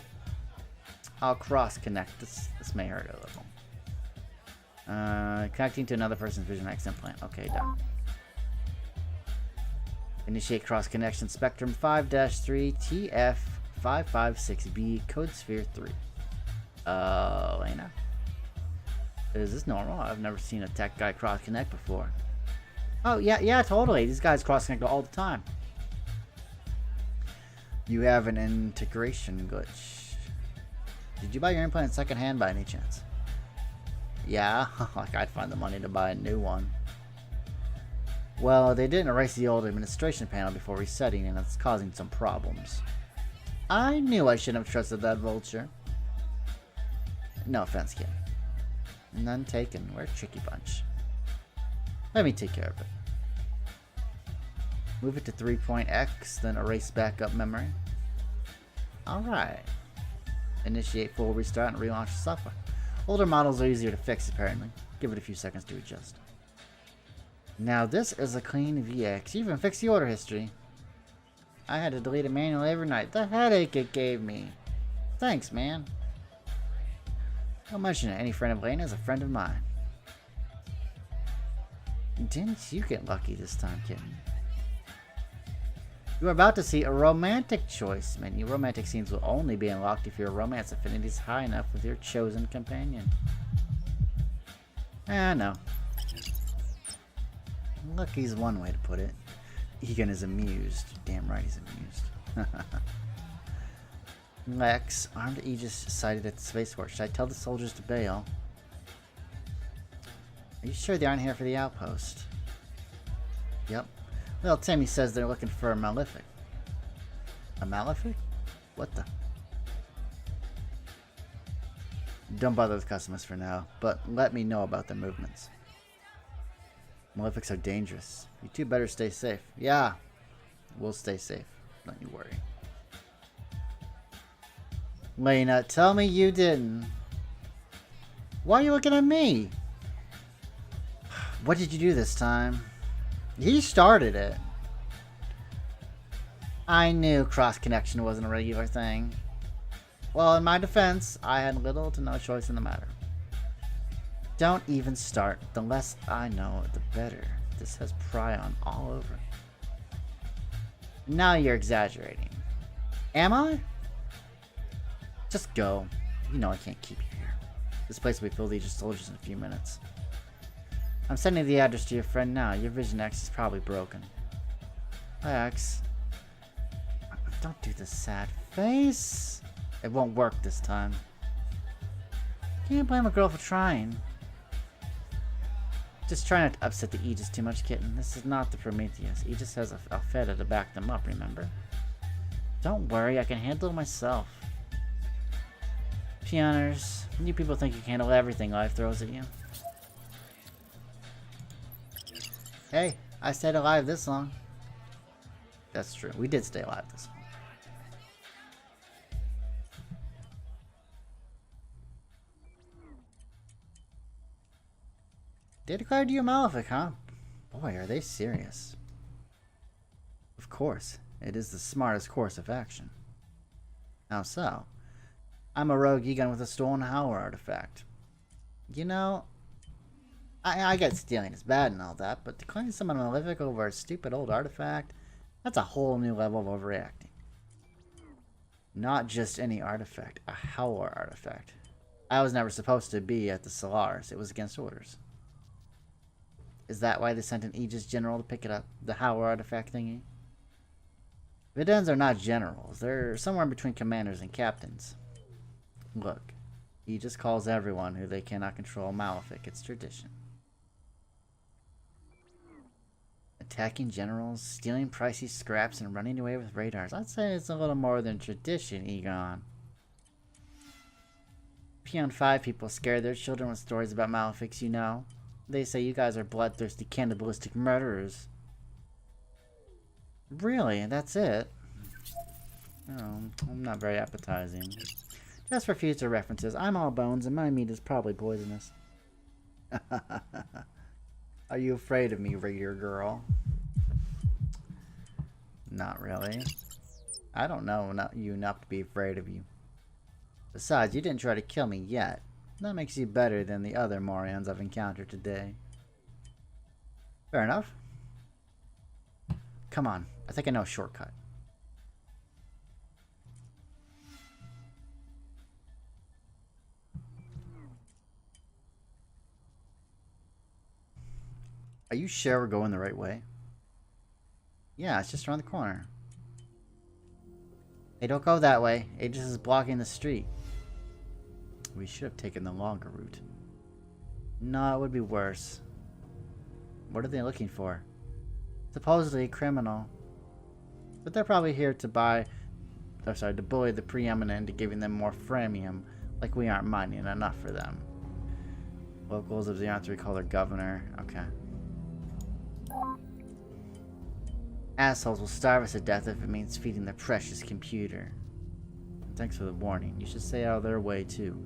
I'll cross-connect. This may hurt a little. Connecting to another person's Vision X implant. Okay, done. Initiate cross-connection Spectrum 5-3 TF556B Code Sphere 3. Lena. Is this normal? I've never seen a tech guy cross-connect before. Oh, yeah, totally. These guys cross-connect all the time. You have an integration glitch. Did you buy your implant secondhand by any chance? Yeah, like I'd find the money to buy a new one. Well, they didn't erase the old administration panel before resetting, and it's causing some problems. I knew I shouldn't have trusted that vulture. No offense, kid. None taken. We're a tricky bunch. Let me take care of it. Move it to 3.x, then erase backup memory. Alright. Initiate full restart and relaunch the software. Older models are easier to fix, apparently. Give it a few seconds to adjust. Now this is a clean VX. You even fixed the order history. I had to delete it manually every night. The headache it gave me. Thanks, man. Don't mention it. Any friend of Lane is a friend of mine. Didn't you get lucky this time, kitten? You are about to see a romantic choice menu. Romantic scenes will only be unlocked if your romance affinity is high enough with your chosen companion. No. Lucky's one way to put it. Egan is amused. Damn right he's amused. Lex, armed Aegis sighted at the spaceport. Should I tell the soldiers to bail? Are you sure they aren't here for the outpost? Yep. Well, Timmy says they're looking for a Malefic. A Malefic? What the? Don't bother with customers for now, but let me know about their movements. Malefics are dangerous. You two better stay safe. Yeah, we'll stay safe. Don't you worry. Lena, tell me you didn't. Why are you looking at me? What did you do this time? He started it. I knew cross connection wasn't a regular thing. Well, in my defense, I had little to no choice in the matter. Don't even start. The less I know, the better. This has prion all over. Now you're exaggerating. Am I? Just go. You know I can't keep you here. This place will be filled with Aegis soldiers in a few minutes. I'm sending the address to your friend now. Your Vision X is probably broken. X. Don't do the sad face. It won't work this time. Can't blame a girl for trying. Just try not to upset the Aegis too much, kitten. This is not the Prometheus. Aegis has a feta to back them up, remember? Don't worry, I can handle it myself. Pioners, you people think you can handle everything life throws at you. Hey, I stayed alive this long. That's true. We did stay alive this long. They declared you a Malefic, huh? Boy, are they serious. Of course. It is the smartest course of action. How so? I'm a rogue Egon with a stolen Howler artifact. You know, I get stealing is bad and all that, but declaring someone Malefic over a stupid old artifact, that's a whole new level of overreacting. Not just any artifact, a Howler artifact. I was never supposed to be at the Solars. It was against orders. Is that why they sent an Aegis general to pick it up? The Howler artifact thingy? Videns are not generals. They're somewhere between commanders and captains. Look, Aegis calls everyone who they cannot control Malefic. It's tradition. Attacking generals, stealing pricey scraps, and running away with radars. I'd say it's a little more than tradition, Egon. Peon 5 people scare their children with stories about Malefics, you know. They say you guys are bloodthirsty, cannibalistic murderers. Really? That's it? Oh, I'm not very appetizing. Just for future references, I'm all bones and my meat is probably poisonous. Are you afraid of me, Raider girl? Not really. I don't know enough to be afraid of you. Besides, you didn't try to kill me yet. That makes you better than the other Morions I've encountered today. Fair enough. Come on, I think I know a shortcut. Are you sure we're going the right way? Yeah, it's just around the corner. Hey, don't go that way. Aegis is blocking the street. We should have taken the longer route. No, it would be worse. What are they looking for? Supposedly a criminal. But they're probably here to to bully the preeminent into giving them more freemium, like we aren't mining enough for them. Locals of the answer we call their governor. Okay. Assholes will starve us to death if it means feeding their precious computer. Thanks for the warning. You should stay out of their way, too.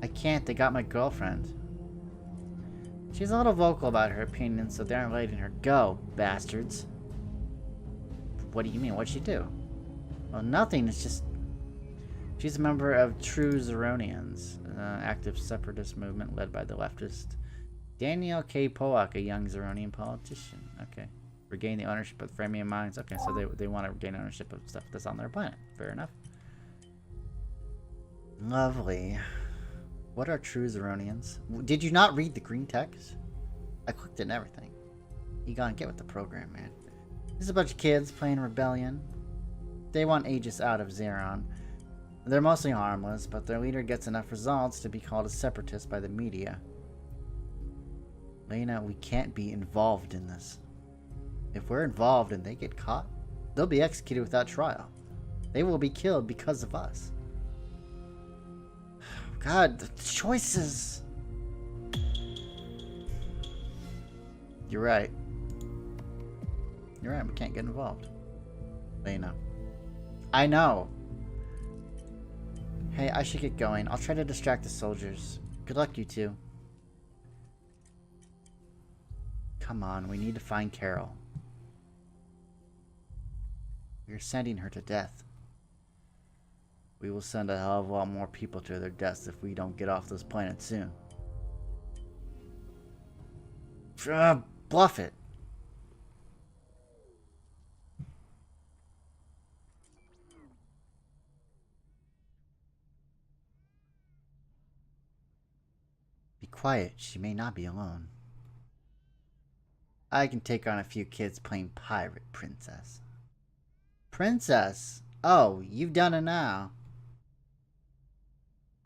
I can't. They got my girlfriend. She's a little vocal about her opinions, so they aren't letting her go, bastards. What do you mean? What'd she do? Well, nothing. It's just... She's a member of True Zeronians, an active separatist movement led by the leftist Daniel K. Pollock, a young Zeronian politician. Okay. Regain the ownership of the Framian mines. Okay, so they want to regain ownership of stuff that's on their planet. Fair enough. Lovely. What are True Zeronians? Did you not read the green text? I clicked it and everything. Egon, get with the program, man. This is a bunch of kids playing Rebellion. They want Aegis out of Zeron. They're mostly harmless, but their leader gets enough results to be called a separatist by the media. Lena, we can't be involved in this. If we're involved and they get caught, they'll be executed without trial. They will be killed because of us. God, the choices. You're right. You're right, we can't get involved. Lena. I know. Hey, I should get going. I'll try to distract the soldiers. Good luck, you two. Come on, we need to find Carol. We're sending her to death. We will send a hell of a lot more people to their deaths if we don't get off this planet soon. Bluff it. Be quiet. She may not be alone. I can take on a few kids playing pirate, princess. Princess? Oh, you've done it now.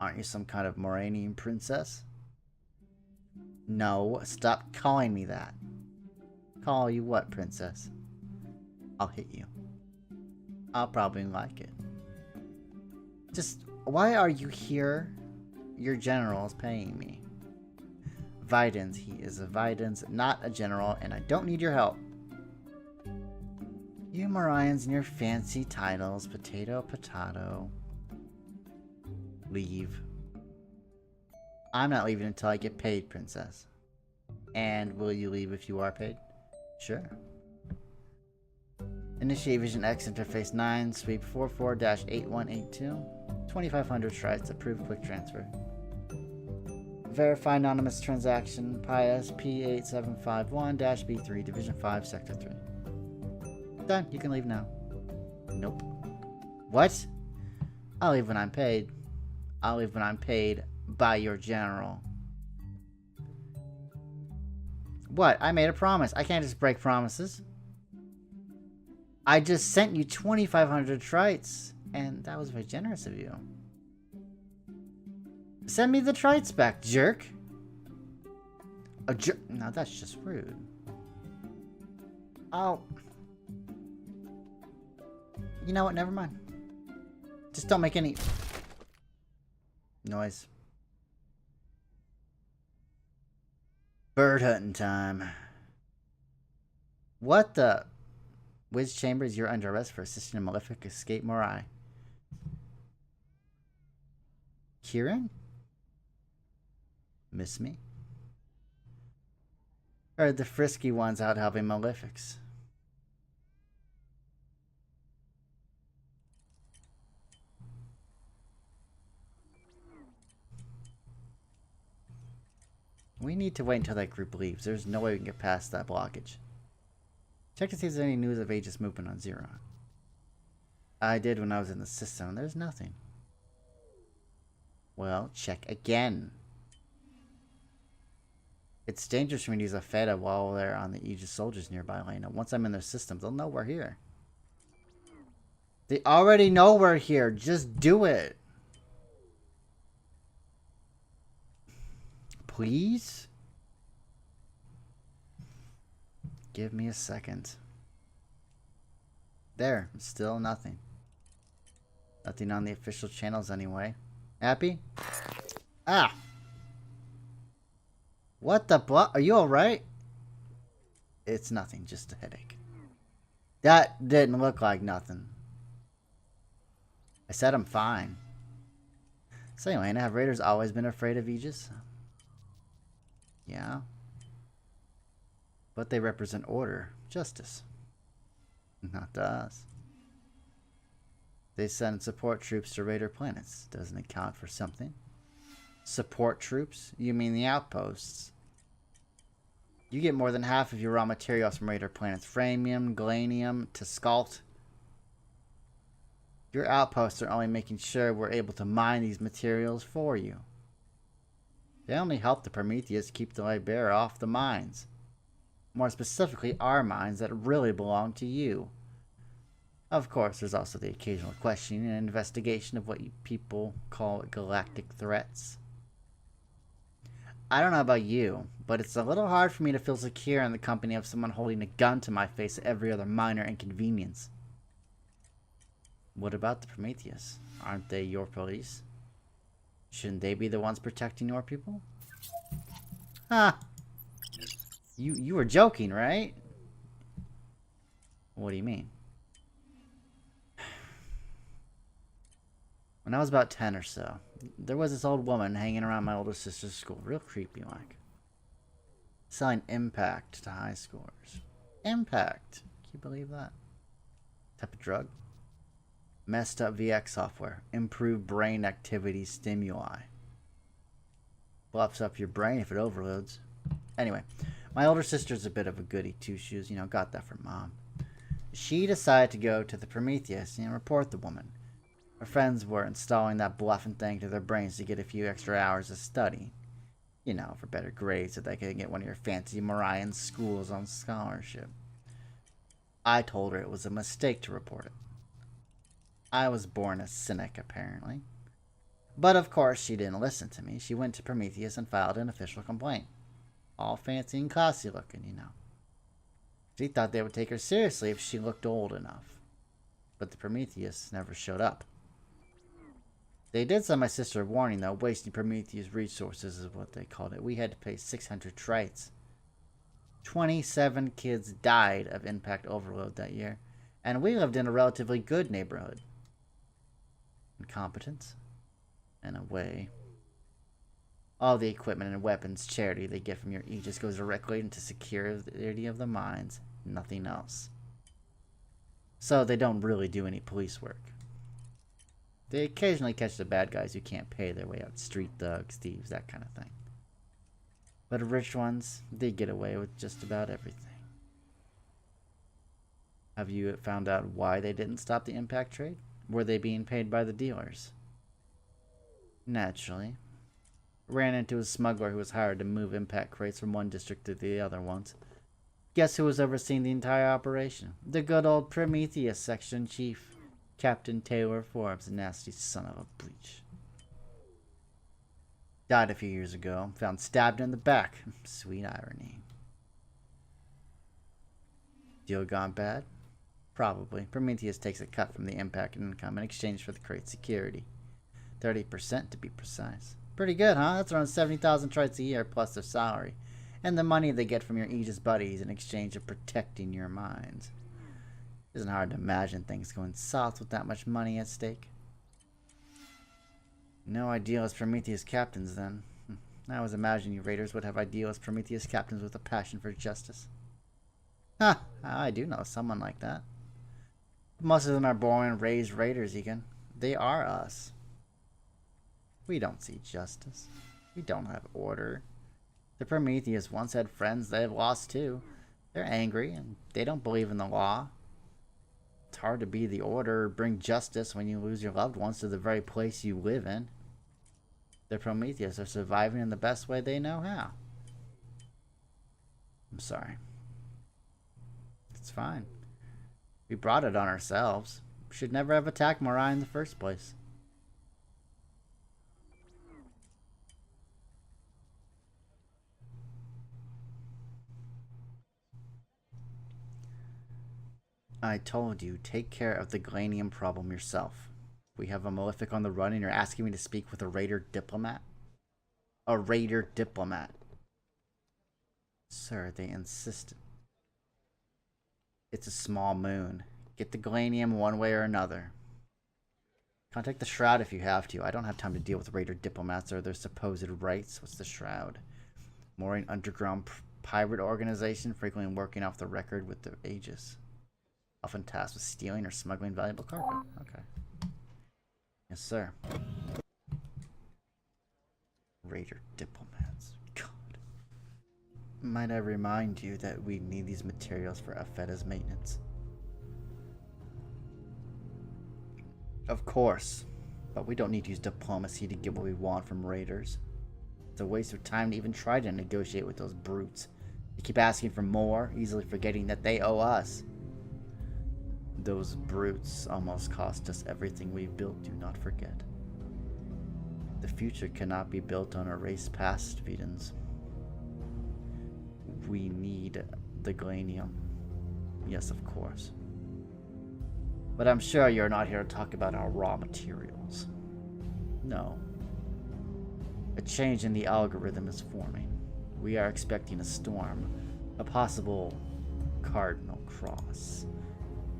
Aren't you some kind of Moranian princess? No, stop calling me that. Call you what, princess? I'll hit you. I'll probably like it. Just, why are you here? Your general is paying me. Videns, he is a Videns, not a general, and I don't need your help. You Morians and your fancy titles, potato, potato. Leave. I'm not leaving until I get paid, princess. And will you leave if you are paid? Sure. Initiate Vision X interface 9, sweep 44-8182. 2500 tries, approve quick transfer. Verify anonymous transaction, Pius P8751-B3, Division 5, Sector 3. Done. You can leave now. Nope. What? I'll leave when I'm paid. I'll leave when I'm paid by your general. What? I made a promise. I can't just break promises. I just sent you 2,500 trites, and that was very generous of you. Send me the trites back, jerk. A jerk? No, that's just rude. Oh. You know what? Never mind. Just don't make any noise. Bird hunting time. What the? Wiz Chambers, you're under arrest for assisting a malefic escape Morai. Kieran? Miss me? Or the frisky ones out helping malefics? We need to wait until that group leaves. There's no way we can get past that blockage. Check to see if there's any news of Aegis movement on Zeron. I did when I was in the system, and there's nothing. Well, check again. It's dangerous for me to use a Feta while they're on the Aegis soldiers nearby, Lena. Once I'm in their system, they'll know we're here. They already know we're here. Just do it. Please? Give me a second. There. Still nothing. Nothing on the official channels anyway. Happy? Ah! What the Are you alright? It's nothing. Just a headache. That didn't look like nothing. I said I'm fine. So anyway, have Raiders always been afraid of Aegis? Yeah. But they represent order, justice. Not to us. They send support troops to Raider planets. Doesn't it count for something? Support troops? You mean the outposts? You get more than half of your raw materials from Raider planets. Framium, Galanium, Tiscalt. Your outposts are only making sure we're able to mine these materials for you. They only help the Prometheus keep the Libera off the mines. More specifically, our mines that really belong to you. Of course, there's also the occasional questioning and investigation of what you people call galactic threats. I don't know about you, but it's a little hard for me to feel secure in the company of someone holding a gun to my face at every other minor inconvenience. What about the Prometheus? Aren't they your police? Shouldn't they be the ones protecting your people? Huh. You were joking, right? What do you mean? When I was about 10 or so, there was this old woman hanging around my older sister's school, real creepy like. Selling impact to high schoolers. Impact. Can you believe that? Type of drug? Messed up VX software. Improved brain activity stimuli. Buffs up your brain if it overloads. Anyway, my older sister's a bit of a goody two-shoes. You know, got that from mom. She decided to go to the Prometheus and report the woman. Her friends were installing that bluffing thing to their brains to get a few extra hours of study. You know, for better grades so they could get one of your fancy Marian schools on scholarship. I told her it was a mistake to report it. I was born a cynic, apparently. But of course, she didn't listen to me. She went to Prometheus and filed an official complaint. All fancy and classy looking, you know. She thought they would take her seriously if she looked old enough. But the Prometheus never showed up. They did send my sister a warning, though. Wasting Prometheus resources is what they called it. We had to pay 600 trites. 27 kids died of impact overload that year. And we lived in a relatively good neighborhood. Incompetence? In a way. All the equipment and weapons charity they get from your Aegis goes directly into security of the mines. Nothing else. So they don't really do any police work. They occasionally catch the bad guys who can't pay their way out. Street thugs, thieves, that kind of thing. But the rich ones, they get away with just about everything. Have you found out why they didn't stop the impact trade? Were they being paid by the dealers? Naturally. Ran into a smuggler who was hired to move impact crates from one district to the other once. Guess who was overseeing the entire operation? The good old Prometheus section chief. Captain Taylor Forbes, a nasty son of a bleach. Died a few years ago. Found stabbed in the back. Sweet irony. Deal gone bad? Probably. Prometheus takes a cut from the impact income in exchange for the crate security. 30% to be precise. Pretty good, huh? That's around 70,000 trites a year plus their salary. And the money they get from your Aegis buddies in exchange of protecting your minds. Isn't hard to imagine things going south with that much money at stake. No idealist Prometheus captains, then. I was imagining you Raiders would have idealist Prometheus captains with a passion for justice. Huh, I do know someone like that. Most of them are born and raised Raiders, Egan. They are us. We don't see justice. We don't have order. The Prometheus once had friends they have lost too. They're angry and they don't believe in the law. It's hard to be the order or bring justice when you lose your loved ones to the very place you live in. The Prometheus are surviving in the best way they know how. I'm sorry. It's fine. We brought it on ourselves. We should never have attacked Morai in the first place. I told you, take care of the Galanium problem yourself. We have a malefic on the run and you're asking me to speak with a Raider diplomat? A Raider diplomat. Sir, they insisted. It's a small moon. Get the Galanium one way or another. Contact the Shroud if you have to. I don't have time to deal with Raider diplomats or their supposed rights. What's the Shroud? Mooring underground pirate organization frequently working off the record with the Aegis. Often tasked with stealing or smuggling valuable cargo. Okay. Yes, sir. Raider diplomats. God. Might I remind you that we need these materials for Afeta's maintenance? Of course. But we don't need to use diplomacy to get what we want from raiders. It's a waste of time to even try to negotiate with those brutes. They keep asking for more, easily forgetting that they owe us. Those brutes almost cost us everything we've built, do not forget. The future cannot be built on erased past, Vedans. We need the Galenium. Yes, of course. But I'm sure you're not here to talk about our raw materials. No. A change in the algorithm is forming. We are expecting a storm. A possible Cardinal Cross.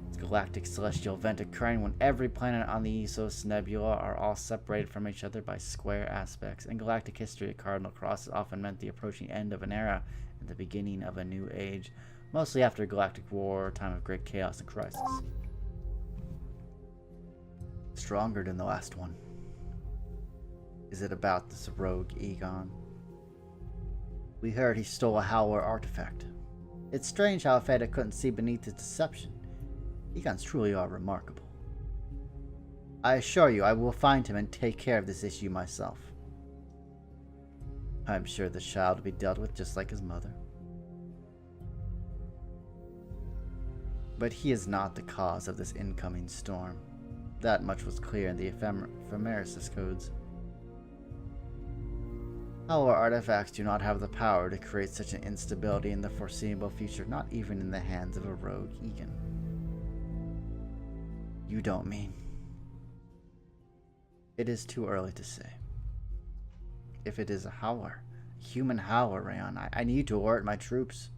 It's a galactic celestial event occurring when every planet on the Essos Nebula are all separated from each other by square aspects. In galactic history, a Cardinal Cross has often meant the approaching end of an era and the beginning of a new age, mostly after a galactic war, a time of great chaos and crisis. Stronger than the last one. Is it about this rogue Egon? We heard he stole a Howler artifact. It's strange how Afeta couldn't see beneath his deception. Egons truly are remarkable. I assure you I will find him and take care of this issue myself. I'm sure the child will be dealt with just like his mother. But he is not the cause of this incoming storm. That much was clear in the Ephemeris codes. Our artifacts do not have the power to create such an instability in the foreseeable future, not even in the hands of a rogue Egan. You don't mean? It is too early to say. If it is a Howler, a human Howler, Rayon, I need to alert my troops.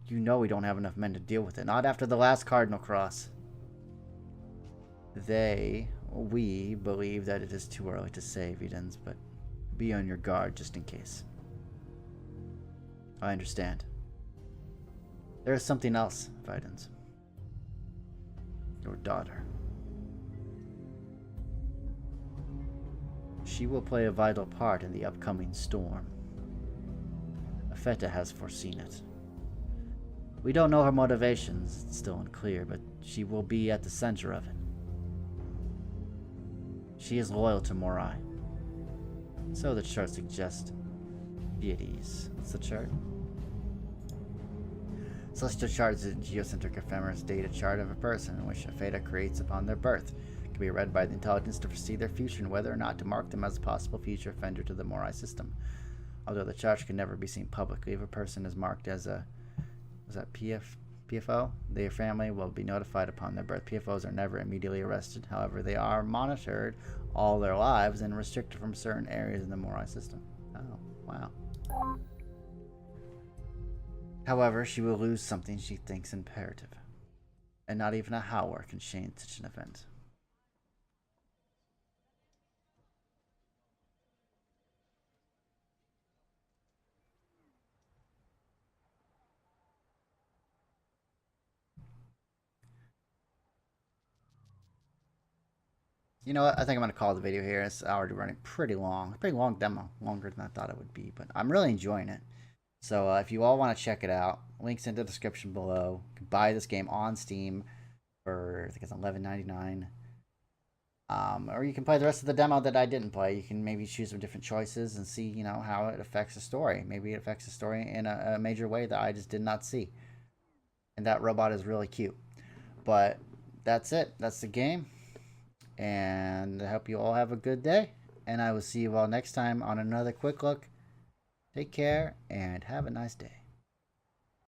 You know we don't have enough men to deal with it, not after the last Cardinal Cross. We believe that it is too early to say, Vedans, but be on your guard just in case. I understand. There is something else, Vedans. Your daughter. She will play a vital part in the upcoming storm. Afeta has foreseen it. We don't know her motivations, it's still unclear, but she will be at the center of it. She is loyal to Morai. So the chart suggests. Deities. What's the chart? Celestial chart is a geocentric ephemeris data chart of a person in which Afeta creates upon their birth. It can be read by the intelligence to foresee their future and whether or not to mark them as a possible future offender to the Morai system. Although the chart can never be seen publicly, if a person is marked as a PFO, their family will be notified upon their birth. PFOs are never immediately arrested. However, they are monitored all their lives and restricted from certain areas in the Morai system. Oh, wow. However, she will lose something she thinks imperative. And not even a Howler can change such an event. You know what? I think I'm going to call the video here. It's already running pretty long. Pretty long demo. Longer than I thought it would be. But I'm really enjoying it. So if you all want to check it out, links in the description below. You can buy this game on Steam for, I think it's $11.99. Or you can play the rest of the demo that I didn't play. You can maybe choose some different choices and see, you know, how it affects the story. Maybe it affects the story in a major way that I just did not see. And that robot is really cute. But that's it. That's the game. And I hope you all have a good day. And I will see you all next time on another quick look. Take care and have a nice day.